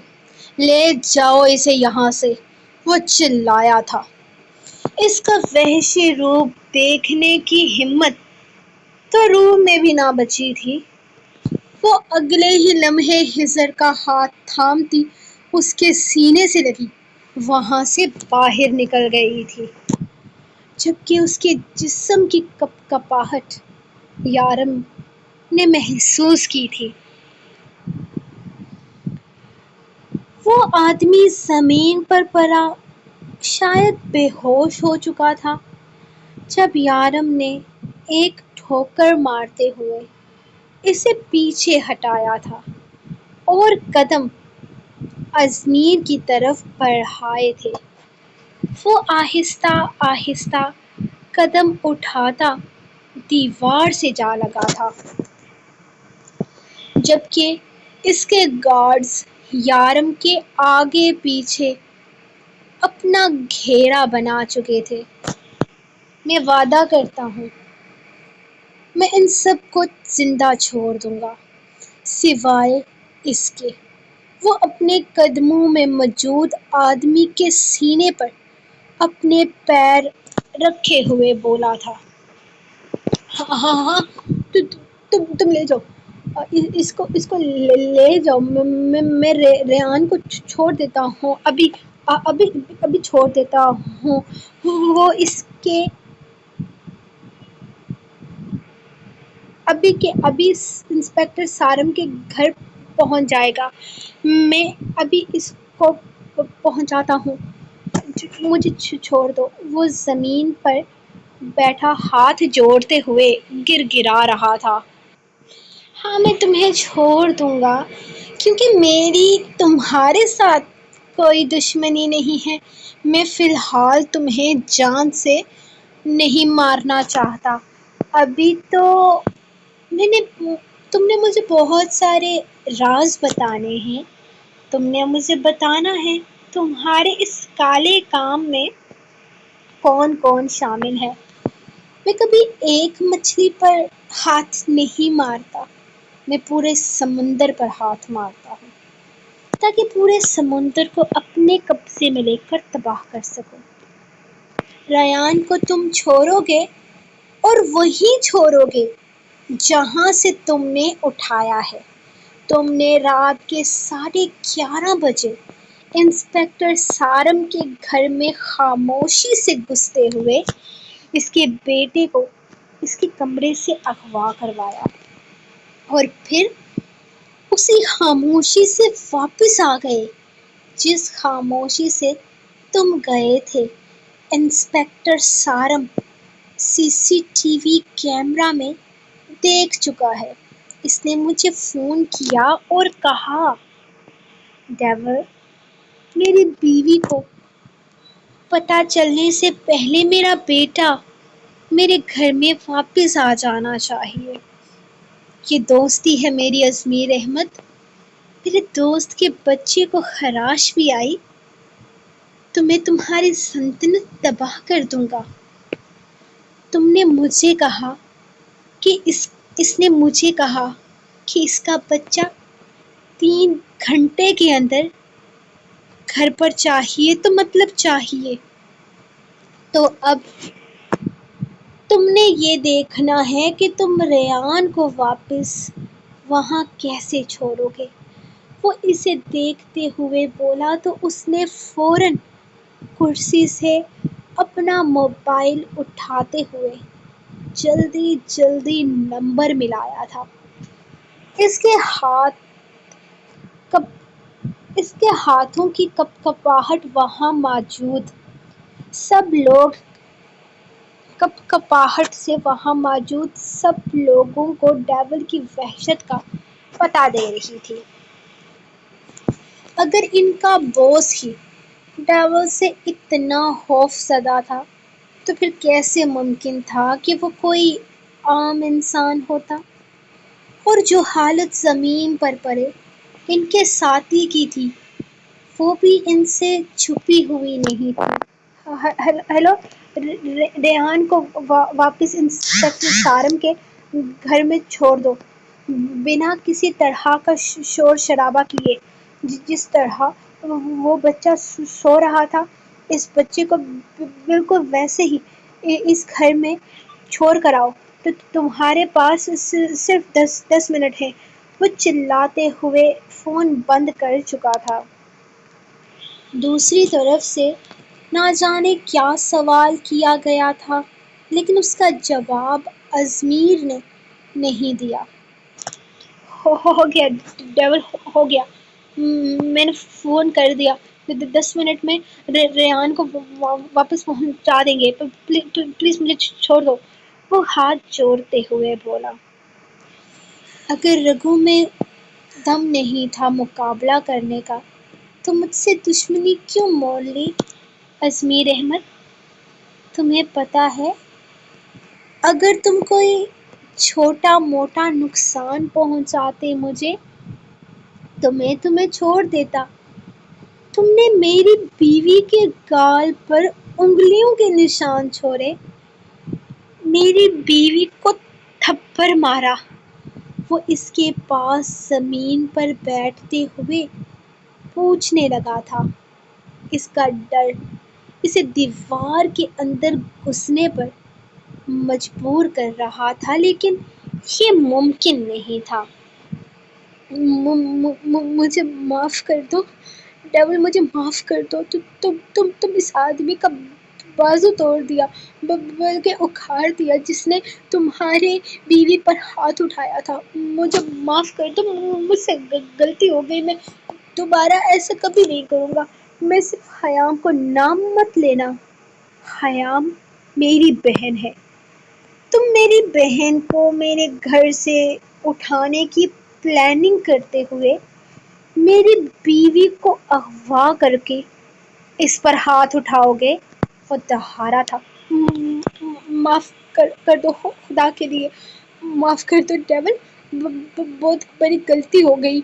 لے جاؤ اسے یہاں سے، وہ چلایا تھا۔ اس کا وحشی روپ دیکھنے کی ہمت تو روح میں بھی نہ بچی تھی۔ وہ اگلے ہی لمحے خضر کا ہاتھ تھامتی اس کے سینے سے لگی وہاں سے باہر نکل گئی تھی، جبکہ اس کے جسم کی کپ کپاہٹ یارم نے محسوس کی تھی۔ وہ آدمی زمین پر پڑا شاید بے ہوش ہو چکا تھا جب یارم نے ایک ٹھوکر مارتے ہوئے اسے پیچھے ہٹایا تھا اور قدم ازمیر کی طرف بڑھائے تھے۔ وہ آہستہ آہستہ قدم اٹھاتا دیوار سے جا لگا تھا، جبکہ اس کے گارڈز یارم کے آگے پیچھے اپنا گھیرا بنا چکے تھے۔ میں وعدہ کرتا ہوں، میں ان سب کو زندہ چھوڑ دوں گا سوائے اس کے۔ وہ اپنے قدموں میں موجود آدمی کے سینے پر اپنے پیر رکھے ہوئے بولا تھا۔ ہاں ہاں ہاں، تم لے جاؤ، اس کو لے جاؤ، میں ریان کو چھوڑ دیتا ہوں، ابھی چھوڑ دیتا ہوں۔ وہ اس کے ابھی انسپکٹر سارم کے گھر پہنچ جائے گا، میں ابھی اس کو پہنچاتا ہوں، مجھے چھوڑ دو۔ وہ زمین پر بیٹھا ہاتھ جوڑتے ہوئے گر گرا رہا تھا۔ ہاں، میں تمہیں چھوڑ دوں گا کیونکہ میری تمہارے ساتھ کوئی دشمنی نہیں ہے۔ میں فی الحال تمہیں جان سے نہیں مارنا چاہتا۔ ابھی تو تم نے مجھے بہت سارے راز بتانے ہیں، تم نے مجھے بتانا ہے تمہارے اس کالے کام میں کون کون شامل ہے۔ میں کبھی ایک مچھلی پر ہاتھ نہیں مارتا، میں پورے سمندر پر ہاتھ مارتا ہوں تاکہ پورے سمندر کو اپنے قبضے میں لے کر تباہ کر سکوں۔ ریان کو تم چھوڑو گے اور وہیں چھوڑو گے جہاں سے تم نے اٹھایا ہے۔ تم نے رات کے 11:30 بجے انسپکٹر سارم کے گھر میں خاموشی سے گھستے ہوئے اس کے بیٹے کو اس کے کمرے سے اغوا کروایا اور پھر اسی خاموشی سے واپس آ گئے جس خاموشی سے تم گئے تھے۔ انسپکٹر سارم CCTV کیمرہ میں دیکھ چکا ہے۔ اس نے مجھے فون کیا اور کہا، ڈیول، میری بیوی کو پتہ چلنے سے پہلے میرا بیٹا میرے گھر میں واپس آ جانا چاہیے۔ یہ دوستی ہے میری ازمیر احمد، میرے دوست کے بچے کو خراش بھی آئی تو میں تمہاری سلطنت تباہ کر دوں گا۔ تم نے مجھے کہا کہ اس نے مجھے کہا کہ اس کا بچہ 3 گھنٹے کے اندر گھر پر چاہیے تو مطلب چاہیے۔ تو اب تم نے یہ دیکھنا ہے کہ تم ریان کو واپس وہاں کیسے چھوڑو گے۔ وہ اسے دیکھتے ہوئے بولا تو اس نے فوراً کرسی سے اپنا موبائل اٹھاتے ہوئے جلدی جلدی نمبر ملایا تھا۔ اس کے ہاتھوں کی کپکپاہٹ وہاں موجود سب لوگوں کو ڈیول کی وحشت کا پتہ دے رہی تھی۔ اگر ان کا باس ہی ڈیول سے اتنا خوف زدہ تھا تو پھر کیسے ممکن تھا کہ وہ کوئی عام انسان ہوتا؟ اور جو حالت زمین پر پڑے ان کے ساتھی کی تھی وہ بھی ان سے چھپی ہوئی نہیں تھی۔ ہیلو، ریحان کو واپس انسپکٹر سارم کے گھر میں چھوڑ دو، بنا کسی طرح کا شور شرابہ کیے۔ جس طرح وہ بچہ سو رہا تھا اس بچے کو بالکل ویسے ہی اس گھر میں چھوڑ کر آؤ۔ تو تمہارے پاس صرف 10 منٹ ہیں۔ وہ چلاتے ہوئے فون بند کر چکا تھا۔ دوسری طرف سے نہ جانے کیا سوال کیا گیا تھا لیکن اس کا جواب ازمیر نے نہیں دیا۔ ہو گیا ڈیول، ہو گیا، میں نے فون کر دیا، 10 منٹ میں ریان کو واپس پہنچا دیں گے، پلیز مجھے چھوڑ دو، وہ ہاتھ جوڑتے ہوئے بولا۔ اگر رگوں میں دم نہیں تھا مقابلہ کرنے کا تو مجھ سے دشمنی کیوں مول لی؟ ازمیر احمد، تمہیں پتہ ہے اگر تم کوئی چھوٹا موٹا نقصان پہنچاتے مجھے تو میں تمہیں چھوڑ دیتا۔ تم نے میری بیوی کے گال پر انگلیوں کے نشان چھوڑے، میری بیوی کو تھپڑ مارا۔ وہ اس کے پاس زمین پر بیٹھتے ہوئے پوچھنے لگا تھا۔ اس کا ڈر اسے دیوار کے اندر گھسنے پر مجبور کر رہا تھا لیکن یہ ممکن نہیں تھا۔ مجھے معاف کر دو ڈیول، مجھے معاف کر دو۔ تم اس آدمی کا بازو توڑ دیا، بلکہ اکھاڑ دیا جس نے تمہاری بیوی پر ہاتھ اٹھایا تھا۔ مجھے معاف کر دو، مجھ سے غلطی ہو گئی، میں دوبارہ ایسا کبھی نہیں کروں گا۔ میں صرف خیام کو نام مت لینا، خیام میری بہن ہے۔ تم میری بہن کو میرے گھر سے اٹھانے کی پلاننگ کرتے ہوئے میری بیوی کو اغوا کر کے اس پر ہاتھ اٹھاؤ گے۔ وہ دہارا تھا۔ معاف کر دو، خدا کے لیے معاف کر دو ڈیول، بہت بڑی غلطی ہو گئی،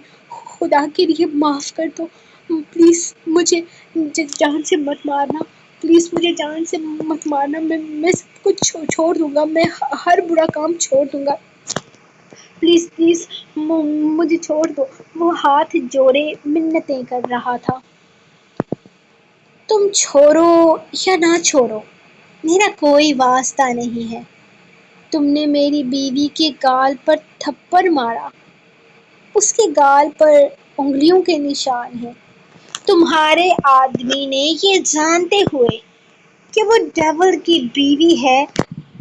خدا کے لیے معاف کر دو، پلیز مجھے جان سے مت مارنا، پلیز مجھے جان سے مت مارنا، میں سب کچھ چھوڑ دوں گا، میں ہر برا کام چھوڑ دوں گا، پلیز پلیز مجھے چھوڑ دو۔ وہ ہاتھ جوڑے منتیں کر رہا تھا۔ تم چھوڑو یا نہ چھوڑو میرا کوئی واسطہ نہیں ہے۔ تم نے میری بیوی کے گال پر تھپڑ مارا، اس کے گال پر انگلیوں کے نشان ہیں۔ تمہارے آدمی نے یہ جانتے ہوئے کہ وہ ڈیول کی بیوی ہے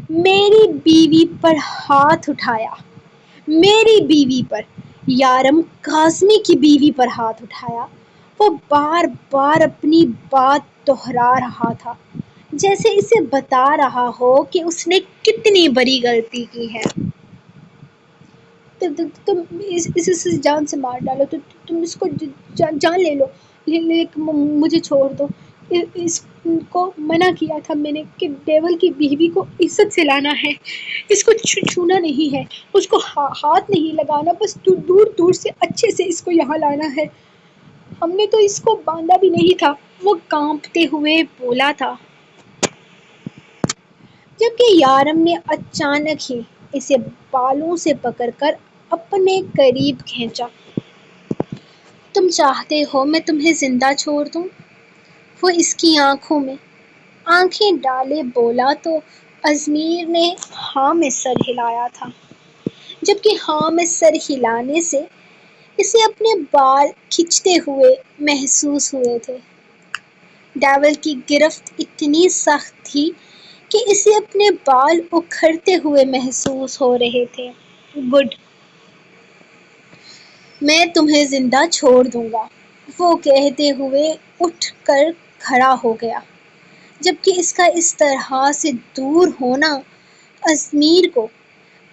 میری بیوی پر ہاتھ اٹھایا، میری بیوی پر، یارم کاظمی کی بیوی پر ہاتھ اٹھایا۔ وہ بار بار اپنی بات دہرا رہا تھا جیسے اسے بتا رہا ہو کہ اس نے کتنی بڑی غلطی کی ہے۔ تم اسے جان سے مار ڈالو، تم اس کو جان لے لو، لیکن مجھے چھوڑ دو، اس کو منع کیا تھا میں نے کہ ڈیول کی بیوی کو عزت سے لانا ہے، اس کو چھونا نہیں ہے، اس کو ہاتھ نہیں لگانا، بس دور دور سے اچھے سے اس کو یہاں لانا ہے۔ ہم نے تو اس کو باندھا بھی نہیں تھا، وہ کانپتے ہوئے بولا تھا، جبکہ یارم نے اچانک ہی اسے بالوں سے پکڑ کر اپنے قریب کھینچا۔ تم چاہتے ہو میں تمہیں زندہ چھوڑ دوں؟ وہ اس کی آنکھوں میں آنکھیں ڈالے بولا تو ازمیر نے ہاں میں سر ہلایا تھا، جبکہ ہاں میں سر ہلانے سے اسے اپنے بال کھنچتے ہوئے محسوس ہوئے تھے۔ ڈیول کی گرفت اتنی سخت تھی کہ اسے اپنے بال اکھڑتے ہوئے محسوس ہو رہے تھے۔ گڈ، میں تمہیں زندہ چھوڑ دوں گا، وہ کہتے ہوئے اٹھ کر کھڑا ہو گیا، جبکہ اس کا اس طرح سے دور ہونا ازمیر کو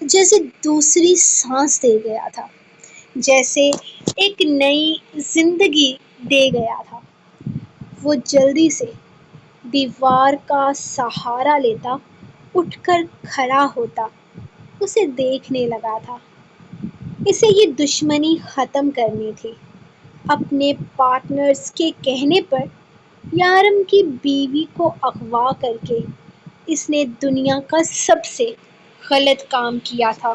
جیسے دوسری سانس دے گیا تھا، جیسے ایک نئی زندگی دے گیا تھا۔ وہ جلدی سے دیوار کا سہارا لیتا، اٹھ کر کھڑا ہوتا، اسے دیکھنے لگا تھا۔ اسے یہ دشمنی ختم کرنی تھی۔ اپنے پارٹنرز کے کہنے پر یارم کی بیوی کو اغوا کر کے اس نے دنیا کا سب سے غلط کام کیا تھا۔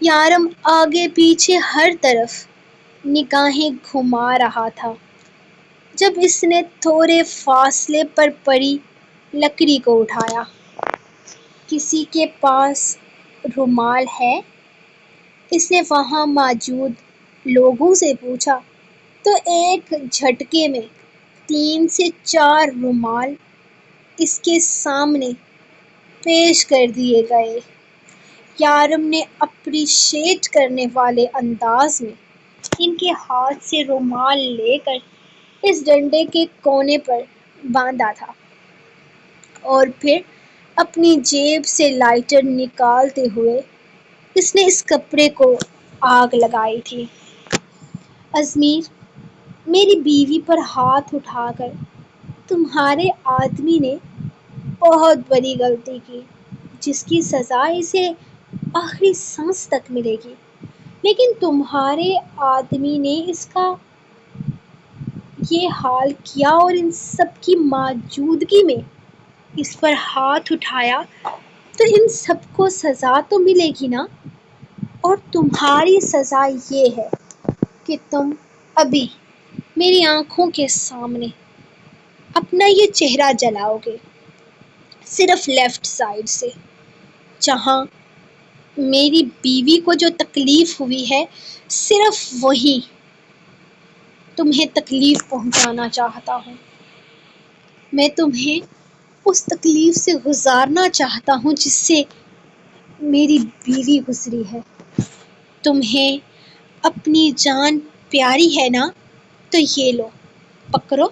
یارم آگے پیچھے ہر طرف نگاہیں گھما رہا تھا، جب اس نے تھوڑے فاصلے پر پڑی لکڑی کو اٹھایا۔ کسی کے پاس رومال ہے؟ اس نے وہاں موجود لوگوں سے پوچھا تو ایک جھٹکے میں 3 سے 4 رومال اس کے سامنے پیش کر دیے گئے۔ یارم نے اپریشیٹ کرنے والے انداز میں ان کے ہاتھ سے رومال لے کر اس ڈنڈے کے کونے پر باندھا تھا، اور پھر اپنی جیب سے لائٹر نکالتے ہوئے اس نے اس کپڑے کو آگ لگائی تھی۔ ازمیر، میری بیوی پر ہاتھ اٹھا کر تمہارے آدمی نے بہت بڑی غلطی کی، جس کی سزا اسے آخری سانس تک ملے گی، لیکن تمہارے آدمی نے اس کا یہ حال کیا اور ان سب کی موجودگی میں اس پر ہاتھ اٹھایا، تو ان سب کو سزا تو ملے گی نا؟ اور تمہاری سزا یہ ہے کہ تم ابھی میری آنکھوں کے سامنے اپنا یہ چہرہ جلاؤ گے، صرف لیفٹ سائڈ سے، جہاں میری بیوی کو جو تکلیف ہوئی ہے، صرف وہیں تمہیں تکلیف پہنچانا چاہتا ہوں۔ میں تمہیں اس تکلیف سے گزارنا چاہتا ہوں جس سے میری بیوی گزری ہے۔ تمہیں اپنی جان پیاری ہے نا؟ تو یہ لو، پکڑو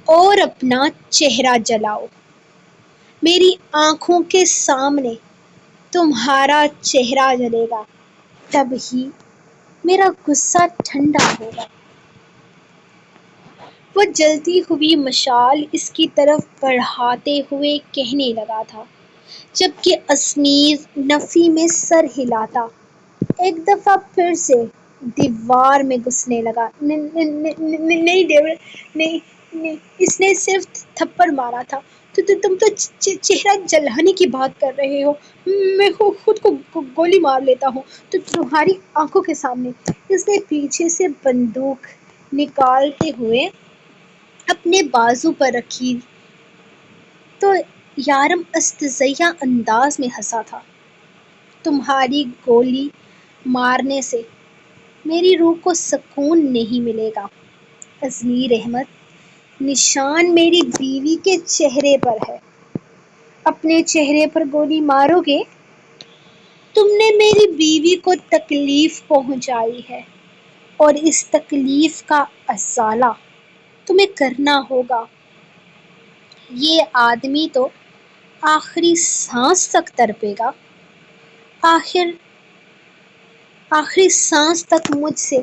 اور اپنا چہرہ جلاؤ۔ میری آنکھوں کے سامنے تمہارا چہرہ جلے گا، تب ہی میرا غصہ ٹھنڈا ہوگا۔ وہ جلتی ہوئی مشعل اس کی طرف بڑھاتے ہوئے کہنے لگا تھا، جبکہ ازمیر نفی میں سر ہلاتا ایک دفعہ پھر سے دیوار میں گھسنے لگا۔ نہیں ڈیول، نہیں، اس نے صرف تھپڑ مارا تھا۔ تم تو چہرہ جلانے کی بات کر رہے ہو، میں خود کو گولی مار لیتا ہوں تو تمہاری آنکھوں کے سامنے۔ اس نے پیچھے سے بندوق نکالتے ہوئے اپنے بازو پر رکھی تو یارم استزیہ انداز میں ہنسا تھا۔ تمہاری گولی مارنے سے میری روح کو سکون نہیں ملے گا ازمیر احمد، نشان میری بیوی کے چہرے پر ہے۔ اپنے چہرے پر گولی مارو گے؟ تم نے میری بیوی کو تکلیف پہنچائی ہے، اور اس تکلیف کا ازالہ تمہیں کرنا ہوگا۔ یہ آدمی تو آخری سانس تک تڑپے گا، آخری سانس تک مجھ سے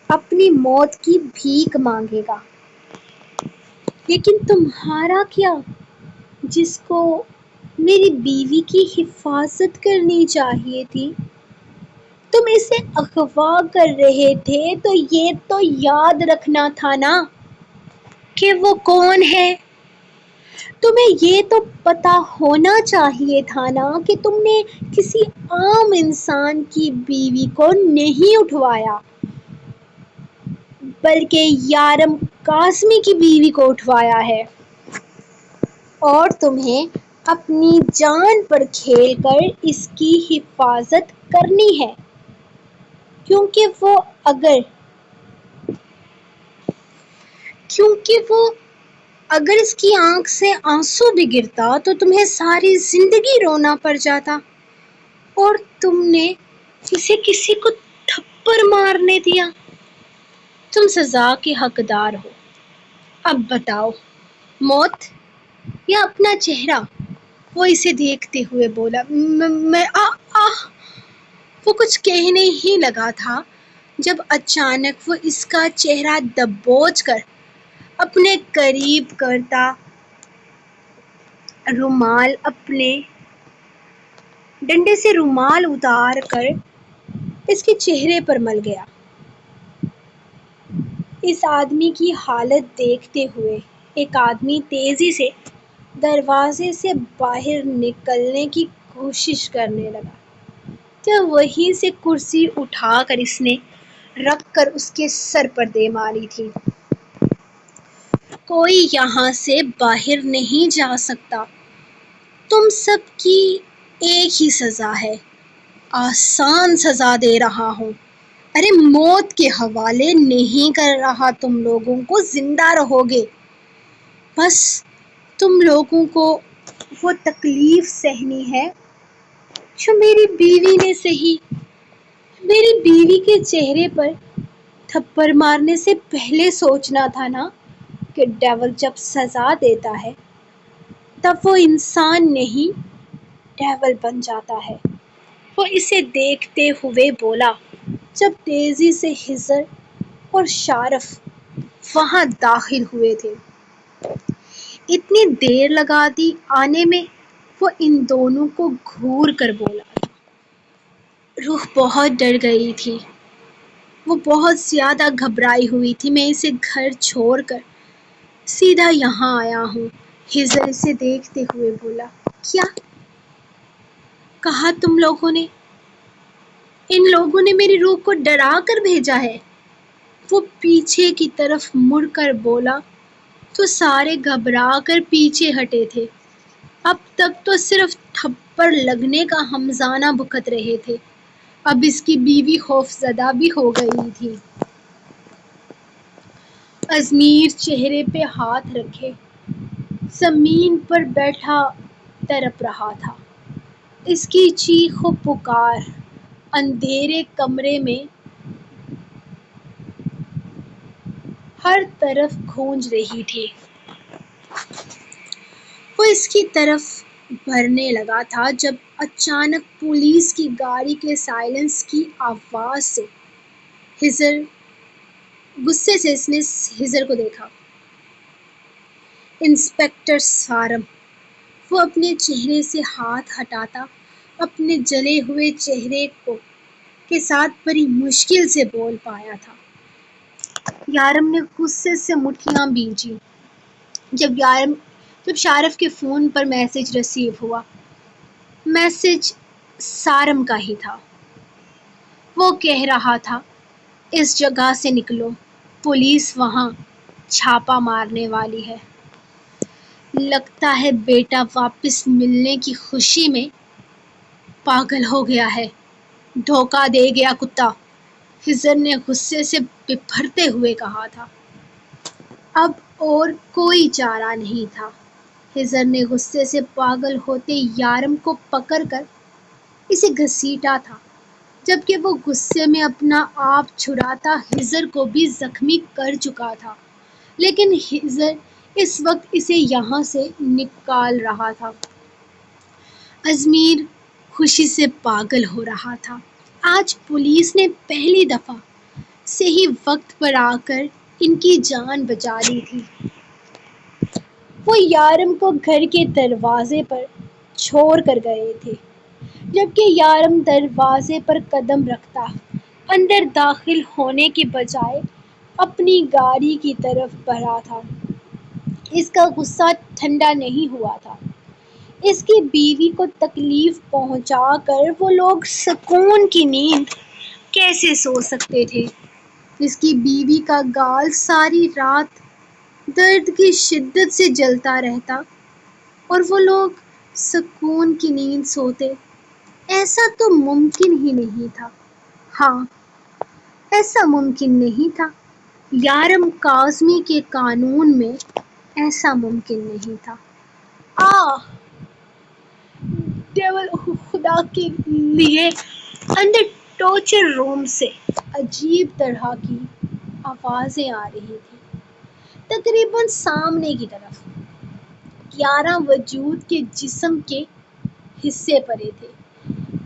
اپنی موت کی بھیک مانگے گا۔ لیکن تمہارا کیا، جس کو میری بیوی کی حفاظت کرنی چاہیے تھی، تم اسے اغوا کر رہے تھے، تو یہ تو یاد رکھنا تھا نا کہ وہ کون ہے۔ تمہیں یہ تو پتا ہونا چاہیے تھا نا کہ تم نے کسی عام انسان کی بیوی کو نہیں اٹھوایا، بلکہ یارم قاسمی کی بیوی کو اٹھوایا ہے، اور تمہیں اپنی جان پر کھیل کر اس کی حفاظت کرنی ہے، کیونکہ وہ اگر اس کی آنکھ سے آنسو بھی گرتا تو تمہیں ساری زندگی رونا پڑ جاتا، اور تم نے اسے کسی کو تھپڑ مارنے دیا۔ تم سزا کے حقدار ہو۔ اب بتاؤ، موت یا اپنا چہرہ؟ وہ اسے دیکھتے ہوئے بولا۔ میں وہ کچھ کہنے ہی لگا تھا جب اچانک وہ اس کا چہرہ دبوچ کر اپنے قریب کرتا رومال اپنے ڈنڈے سے رومال اتار کر اس کے چہرے پر مل گیا۔ اس آدمی کی حالت دیکھتے ہوئے ایک آدمی تیزی سے دروازے سے باہر نکلنے کی کوشش کرنے لگا کہ وہیں سے کرسی اٹھا کر اس نے رکھ کر اس کے سر پر دے ماری تھی۔ کوئی یہاں سے باہر نہیں جا سکتا، تم سب کی ایک ہی سزا ہے، آسان سزا دے رہا ہوں۔ ارے موت کے حوالے نہیں کر رہا تم لوگوں کو، زندہ رہو گے۔ بس تم لوگوں کو وہ تکلیف سہنی ہے جو میری بیوی نے سہی۔ میری بیوی کے چہرے پر تھپڑ مارنے سے پہلے سوچنا تھا نا کہ ڈیول جب سزا دیتا ہے تب وہ انسان نہیں ڈیول بن جاتا ہے۔ وہ اسے دیکھتے ہوئے بولا جب تیزی سے خضر اور شارف وہاں داخل ہوئے تھے۔ اتنی دیر لگا دی آنے میں، وہ ان دونوں کو گھور کر بولا تھا۔ روح بہت ڈر گئی تھی، وہ بہت زیادہ گھبرائی ہوئی تھی۔ میں اسے گھر چھوڑ کر سیدھا یہاں آیا ہوں۔ خضر اسے دیکھتے ہوئے بولا۔ کیا کہا تم لوگوں نے؟ ان لوگوں نے میری روح کو ڈرا کر بھیجا ہے؟ وہ پیچھے کی طرف مڑ کر بولا تو سارے گھبرا کر پیچھے ہٹے تھے۔ اب تک تو صرف تھپڑ لگنے کا ہمزانہ بکت رہے تھے، اب اس کی بیوی خوفزدہ بھی ہو گئی تھی۔ ازمیر چہرے پہ ہاتھ رکھے زمین پر بیٹھا تڑپ رہا تھا۔ اس کی چیخ و پکار اندھیرے کمرے میں ہر طرف گونج رہی تھی۔ وہ اس کی طرف بڑھنے لگا تھا جب اچانک پولیس کی گاڑی کے سائرن کی آواز سے غصے سے اس نے خضر کو دیکھا۔ انسپکٹر سارم۔ وہ اپنے چہرے سے ہاتھ ہٹاتا اپنے جلے ہوئے چہرے کے ساتھ بڑی مشکل سے بول پایا تھا۔ یارم نے غصے سے مٹھیاں بھیجی جب شارف کے فون پر میسج ریسیو ہوا۔ میسج سارم کا ہی تھا۔ وہ کہہ رہا تھا، اس جگہ سے نکلو، پولیس وہاں چھاپہ مارنے والی ہے۔ لگتا ہے بیٹا واپس ملنے کی خوشی میں پاگل ہو گیا ہے، دھوکہ دے گیا کتا، خضر نے غصے سے ببھرتے ہوئے کہا تھا۔ اب اور کوئی چارہ نہیں تھا۔ خضر نے غصے سے پاگل ہوتے یارم کو پکڑ کر اسے گھسیٹا تھا، جبکہ وہ غصے میں اپنا آپ چھڑاتا خضر کو بھی زخمی کر چکا تھا، لیکن خضر اس وقت اسے یہاں سے نکال رہا تھا۔ ازمیر خوشی سے پاگل ہو رہا تھا۔ آج پولیس نے پہلی دفعہ صحیح وقت پر آ کر ان کی جان بچا لی تھی۔ وہ یارم کو گھر کے دروازے پر چھوڑ کر گئے تھے، جبکہ یارم دروازے پر قدم رکھتا اندر داخل ہونے کے بجائے اپنی گاڑی کی طرف بڑھا تھا۔ اس کا غصہ ٹھنڈا نہیں ہوا تھا۔ اس کی بیوی کو تکلیف پہنچا کر وہ لوگ سکون کی نیند کیسے سو سکتے تھے؟ اس کی بیوی کا گال ساری رات درد کی شدت سے جلتا رہتا اور وہ لوگ سکون کی نیند سوتے۔ ایسا تو ممکن ہی نہیں تھا۔ ہاں، ایسا ممکن نہیں تھا۔ یارم کاظمی کے قانون میں ایسا ممکن نہیں تھا۔ ڈیول، خدا کے لیے! اندر ٹارچر روم سے عجیب طرح کی آوازیں آ رہی تھیں، تقریباً سامنے کی طرف۔ 11 وجود کے جسم کے حصے پڑے تھے،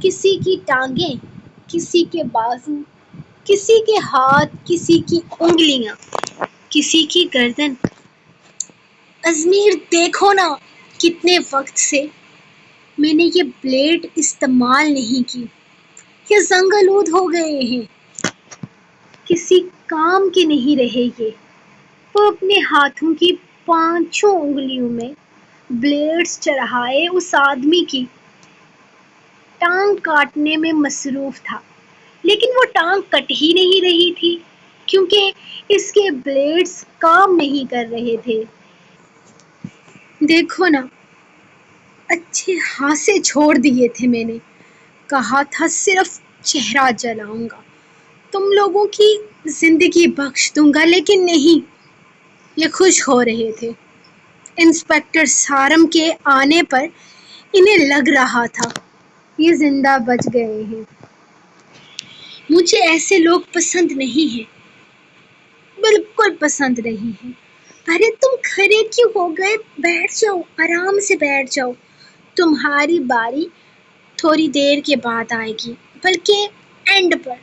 کسی کی ٹانگیں، کسی کے بازو، کسی کے ہاتھ، کسی کی انگلیاں، کسی کی گردن۔ ازمیر، دیکھو نا، کتنے وقت سے میں نے یہ بلیڈ استعمال نہیں کی، یہ زنگ آلود ہو گئے ہیں، کسی کام کے نہیں رہے یہ۔ وہ اپنے ہاتھوں کی 5 انگلیوں میں بلیڈز چڑھائے اس آدمی کی ٹانگ کاٹنے میں مصروف تھا، لیکن وہ ٹانگ کٹ ہی نہیں رہی تھی کیونکہ اس کے بلیڈز کام نہیں کر رہے تھے۔ دیکھو نا، اچھے ہانسے چھوڑ دیے تھے میں نے، کہا تھا صرف چہرہ جلاؤں گا، تم لوگوں کی زندگی بخش دوں گا، لیکن نہیں، یہ خوش ہو رہے تھے۔ انسپکٹر سارم کے آنے پر انہیں لگ رہا تھا یہ زندہ بچ گئے ہیں۔ مجھے ایسے لوگ پسند نہیں ہیں، بالکل پسند نہیں ہیں۔ ارے تم کھڑے کیوں ہو گئے؟ بیٹھ جاؤ، آرام سے بیٹھ جاؤ، تمہاری باری تھوڑی دیر کے بعد آئے گی، بلکہ اینڈ پر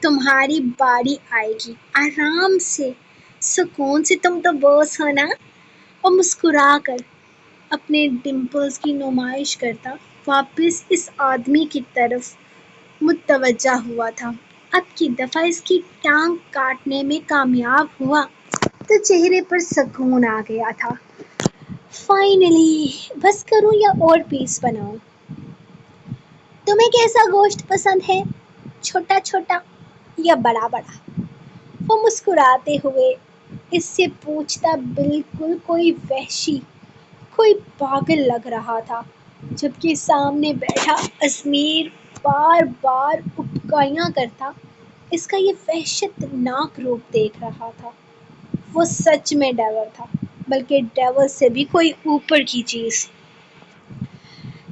تمہاری باری آئے گی، آرام سے، سکون سے، تم تو باس ہو نا۔ اور مسکرا کر اپنے ڈمپلز کی نمائش کرتا واپس اس آدمی کی طرف متوجہ ہوا تھا۔ اب کی دفعہ اس کی ٹانگ کاٹنے میں کامیاب ہوا تو چہرے پر سکون آ گیا تھا۔ فائنلی! بس کروں یا اور پیس بناؤں؟ تمہیں کیسا گوشت پسند ہے؟ چھوٹا چھوٹا یا بڑا بڑا؟ وہ مسکراتے ہوئے اس سے پوچھتا بالکل کوئی وحشی، کوئی پاگل لگ رہا تھا، جبکہ سامنے بیٹھا ازمیر بار بار اٹکیاں کرتا اس کا یہ وحشت ناک روپ دیکھ رہا تھا۔ وہ سچ میں ڈیول تھا، بلکہ ڈیول سے بھی کوئی اوپر کی چیز،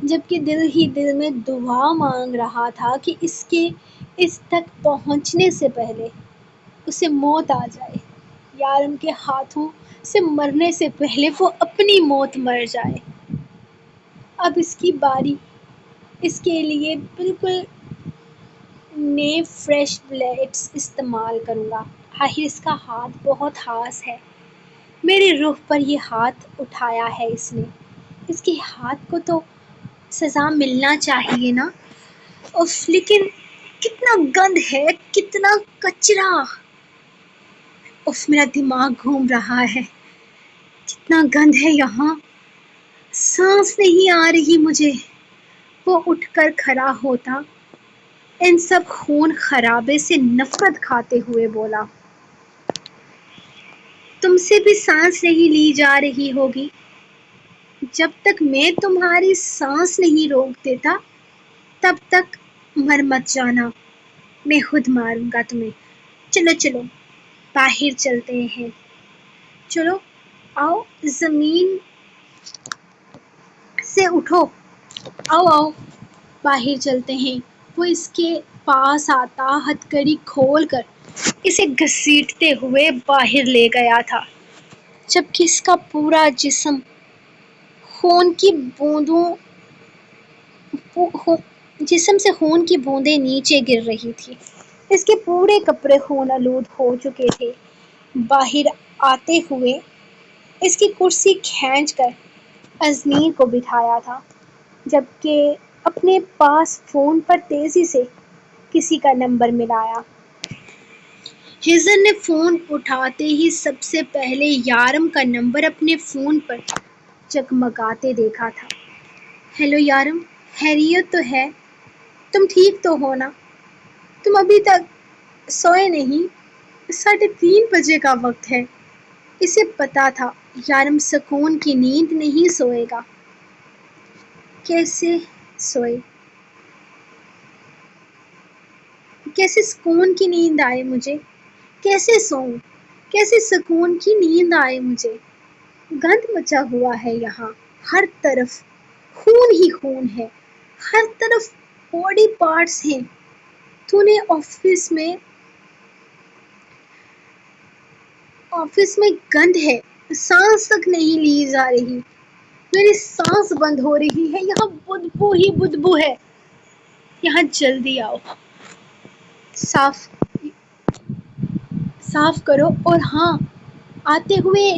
جبکہ دل ہی دل میں دعا مانگ رہا تھا کہ اس کے اس تک پہنچنے سے پہلے اسے موت آ جائے، یارم کے ہاتھوں سے مرنے سے پہلے وہ اپنی موت مر جائے۔ اب اس کی باری، اس کے لیے بالکل نئے فریش بلیڈز استعمال کروں گا۔ آخر اس کا ہاتھ بہت خاص ہے، میری روح پر یہ ہاتھ اٹھایا ہے اس نے، اس کے ہاتھ کو تو سزا ملنا چاہیے نا۔ اف، لیکن کتنا گند ہے، کتنا کچرا! اف، میرا دماغ گھوم رہا ہے، کتنا گند ہے یہاں، سانس نہیں آ رہی مجھے۔ وہ اٹھ کر کھڑا ہوتا ان سب خون خرابے سے نفرت کھاتے ہوئے بولا، تم سے بھی سانس نہیں لی جا رہی ہوگی، جب تک میں تمہاری سانس نہیں روک دیتا تب تک مر مت جانا، میں خود ماروں گا تمہیں۔ چلو چلو، باہر چلتے ہیں، چلو آؤ، زمین سے اٹھو، آؤ آؤ، باہر چلتے ہیں۔ وہ اس کے پاس آتا ہتھ کڑی کھول کر اسے گھسیٹتے ہوئے باہر لے گیا تھا، جبکہ اس کا پورا جسم خون کی بوندوں جسم سے خون کی بوندیں نیچے گر رہی تھی، اس کے پورے کپڑے خون آلود ہو چکے تھے۔ باہر آتے ہوئے اس کی کرسی کھینچ کر ازمیر کو بٹھایا تھا، جبکہ اپنے پاس فون پر تیزی سے کسی کا نمبر ملایا۔ ہزر نے فون اٹھاتے ہی سب سے پہلے یارم کا نمبر اپنے فون پر چکمگاتے دیکھا تھا۔ ہیلو یارم، خیریت تو ہے؟ تم ٹھیک تو ہو نا؟ تم ابھی تک سوئے نہیں؟ 3:30 بجے کا وقت ہے۔ اسے پتا تھا یارم سکون کی نیند نہیں سوئے گا۔ کیسے سوئے؟ کیسے سکون کی نیند آئے مجھے؟ کیسے سوؤں؟ کیسے سکون کی نیند آئے مجھے؟ گند مچا ہوا ہے یہاں، ہر طرف خون ہی خون ہے، ہر طرف باڈی پارٹس ہیں۔ تو نے آفس میں گند ہے، سانس تک نہیں لی جا رہی، میری سانس بند ہو رہی ہے، یہاں بدبو ہی بدبو ہے، یہاں جلدی آؤ، صاف کرو، اور ہاں، آتے ہوئے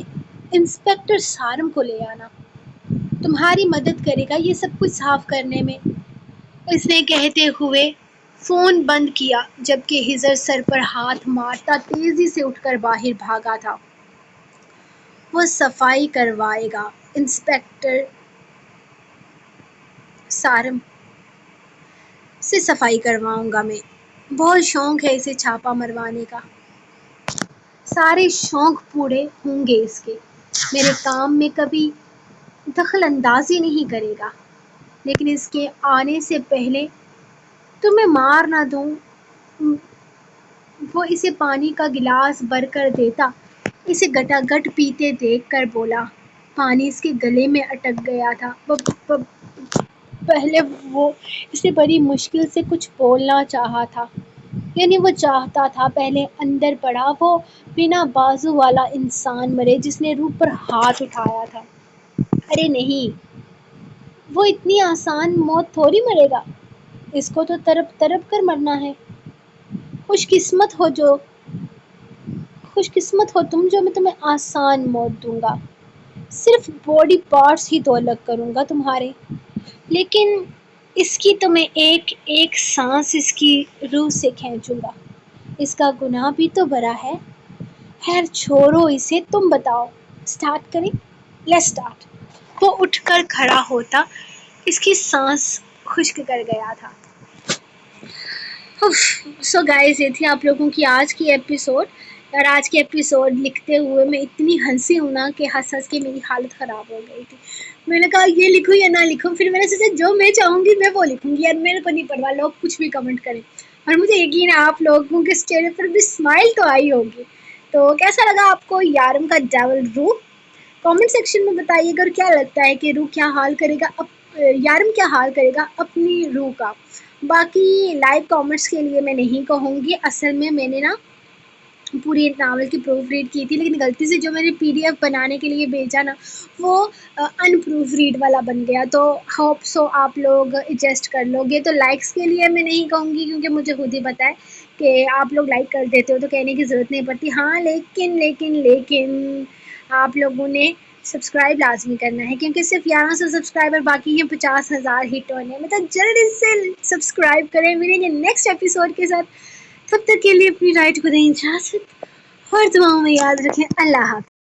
انسپیکٹر سارم کو لے آنا، تمہاری مدد کرے گا یہ سب کچھ صاف کرنے میں۔ اس نے کہتے ہوئے فون بند کیا، جبکہ ہزر سر پر ہاتھ مارتا تیزی سے اٹھ کر باہر بھاگا تھا۔ وہ صفائی کروائے گا، انسپیکٹر سارم سے صفائی کرواؤں گا میں، بہت شوق ہے اسے چھاپا مروانے کا، سارے شوق پورے ہوں گے اس کے، میرے کام میں کبھی دخل اندازی نہیں کرے گا، لیکن اس کے آنے سے پہلے تمہیں مار نہ دوں۔ وہ اسے پانی کا گلاس بھر کر دیتا، اسے گٹا گٹ پیتے دیکھ کر بولا۔ پانی اس کے گلے میں اٹک گیا تھا۔ پہلے وہ اسے بڑی مشکل سے کچھ بولنا چاہا تھا، یعنی وہ چاہتا تھا پہلے اندر پڑا وہ بنا بازو والا انسان مرے جس نے روح پر ہاتھ اٹھایا تھا۔ ارے نہیں، وہ اتنی آسان موت تھوڑی مرے گا، اس کو تو تڑپ تڑپ کر مرنا ہے۔ خوش قسمت ہو تم جو میں تمہیں آسان موت دوں گا، صرف باڈی پارٹس ہی تو الگ کروں گا تمہارے، لیکن اس کی تو میں ایک ایک سانس اس کی روح سے کھینچوں گا، اس کا گناہ بھی تو بڑا ہے۔ خیر چھوڑو اسے، تم بتاؤ، سٹارٹ کریں؟ Let's start. وہ اٹھ کر کھڑا ہوتا، اس کی سانس خشک کر گیا تھا۔ سو گائز، یہ تھی آپ لوگوں کی آج کی ایپیسوڈ، اور آج کی ایپیسوڈ لکھتے ہوئے میں اتنی ہنسی ہوں نا کہ ہنس ہنس کے میری حالت خراب ہو گئی تھی۔ میں نے کہا یہ لکھوں یا نہ لکھوں، پھر میں نے سوچا جو میں چاہوں گی میں وہ لکھوں گی، یار میرے کو نہیں پرواہ لوگ کچھ بھی کمنٹ کریں، اور مجھے یقین ہے آپ لوگوں کے چہرے پر بھی اسمائل تو آئی ہوگی۔ تو کیسا لگا آپ کو یارم کا ڈیول روح؟ کامنٹ سیکشن میں بتائیے گا، کیا لگتا ہے کہ روح کیا حال کرے گا، یارم کیا حال کرے گا اپنی روح کا۔ باقی لائیو کامنٹس کے لیے میں نہیں کہوں گی، اصل میں نے نا پوری ناول کی پروف ریڈ کی تھی، لیکن غلطی سے جو میں نے PDF بنانے کے لیے بھیجا نا وہ ان پروف ریڈ والا بن گیا، تو ہوپ سو آپ لوگ ایڈجسٹ کر لو گے۔ تو لائکس کے لیے میں نہیں کہوں گی کیونکہ مجھے خود ہی پتہ ہے کہ آپ لوگ لائک کر دیتے ہو تو کہنے کی ضرورت نہیں پڑتی، ہاں لیکن آپ لوگوں نے سبسکرائب لازمی کرنا ہے، کیونکہ صرف 1100 سبسکرائبر باقی ہیں 50,000 ہٹ ہونے میں، تو جلدی سے سبسکرائب کریں۔ ملیں گے نیکسٹ ایپیسوڈ کے ساتھ، تب تک کے لیے اپنی رائٹ کو دیں اجازت، اور دعاؤں میں یاد رکھیں۔ اللہ حافظ۔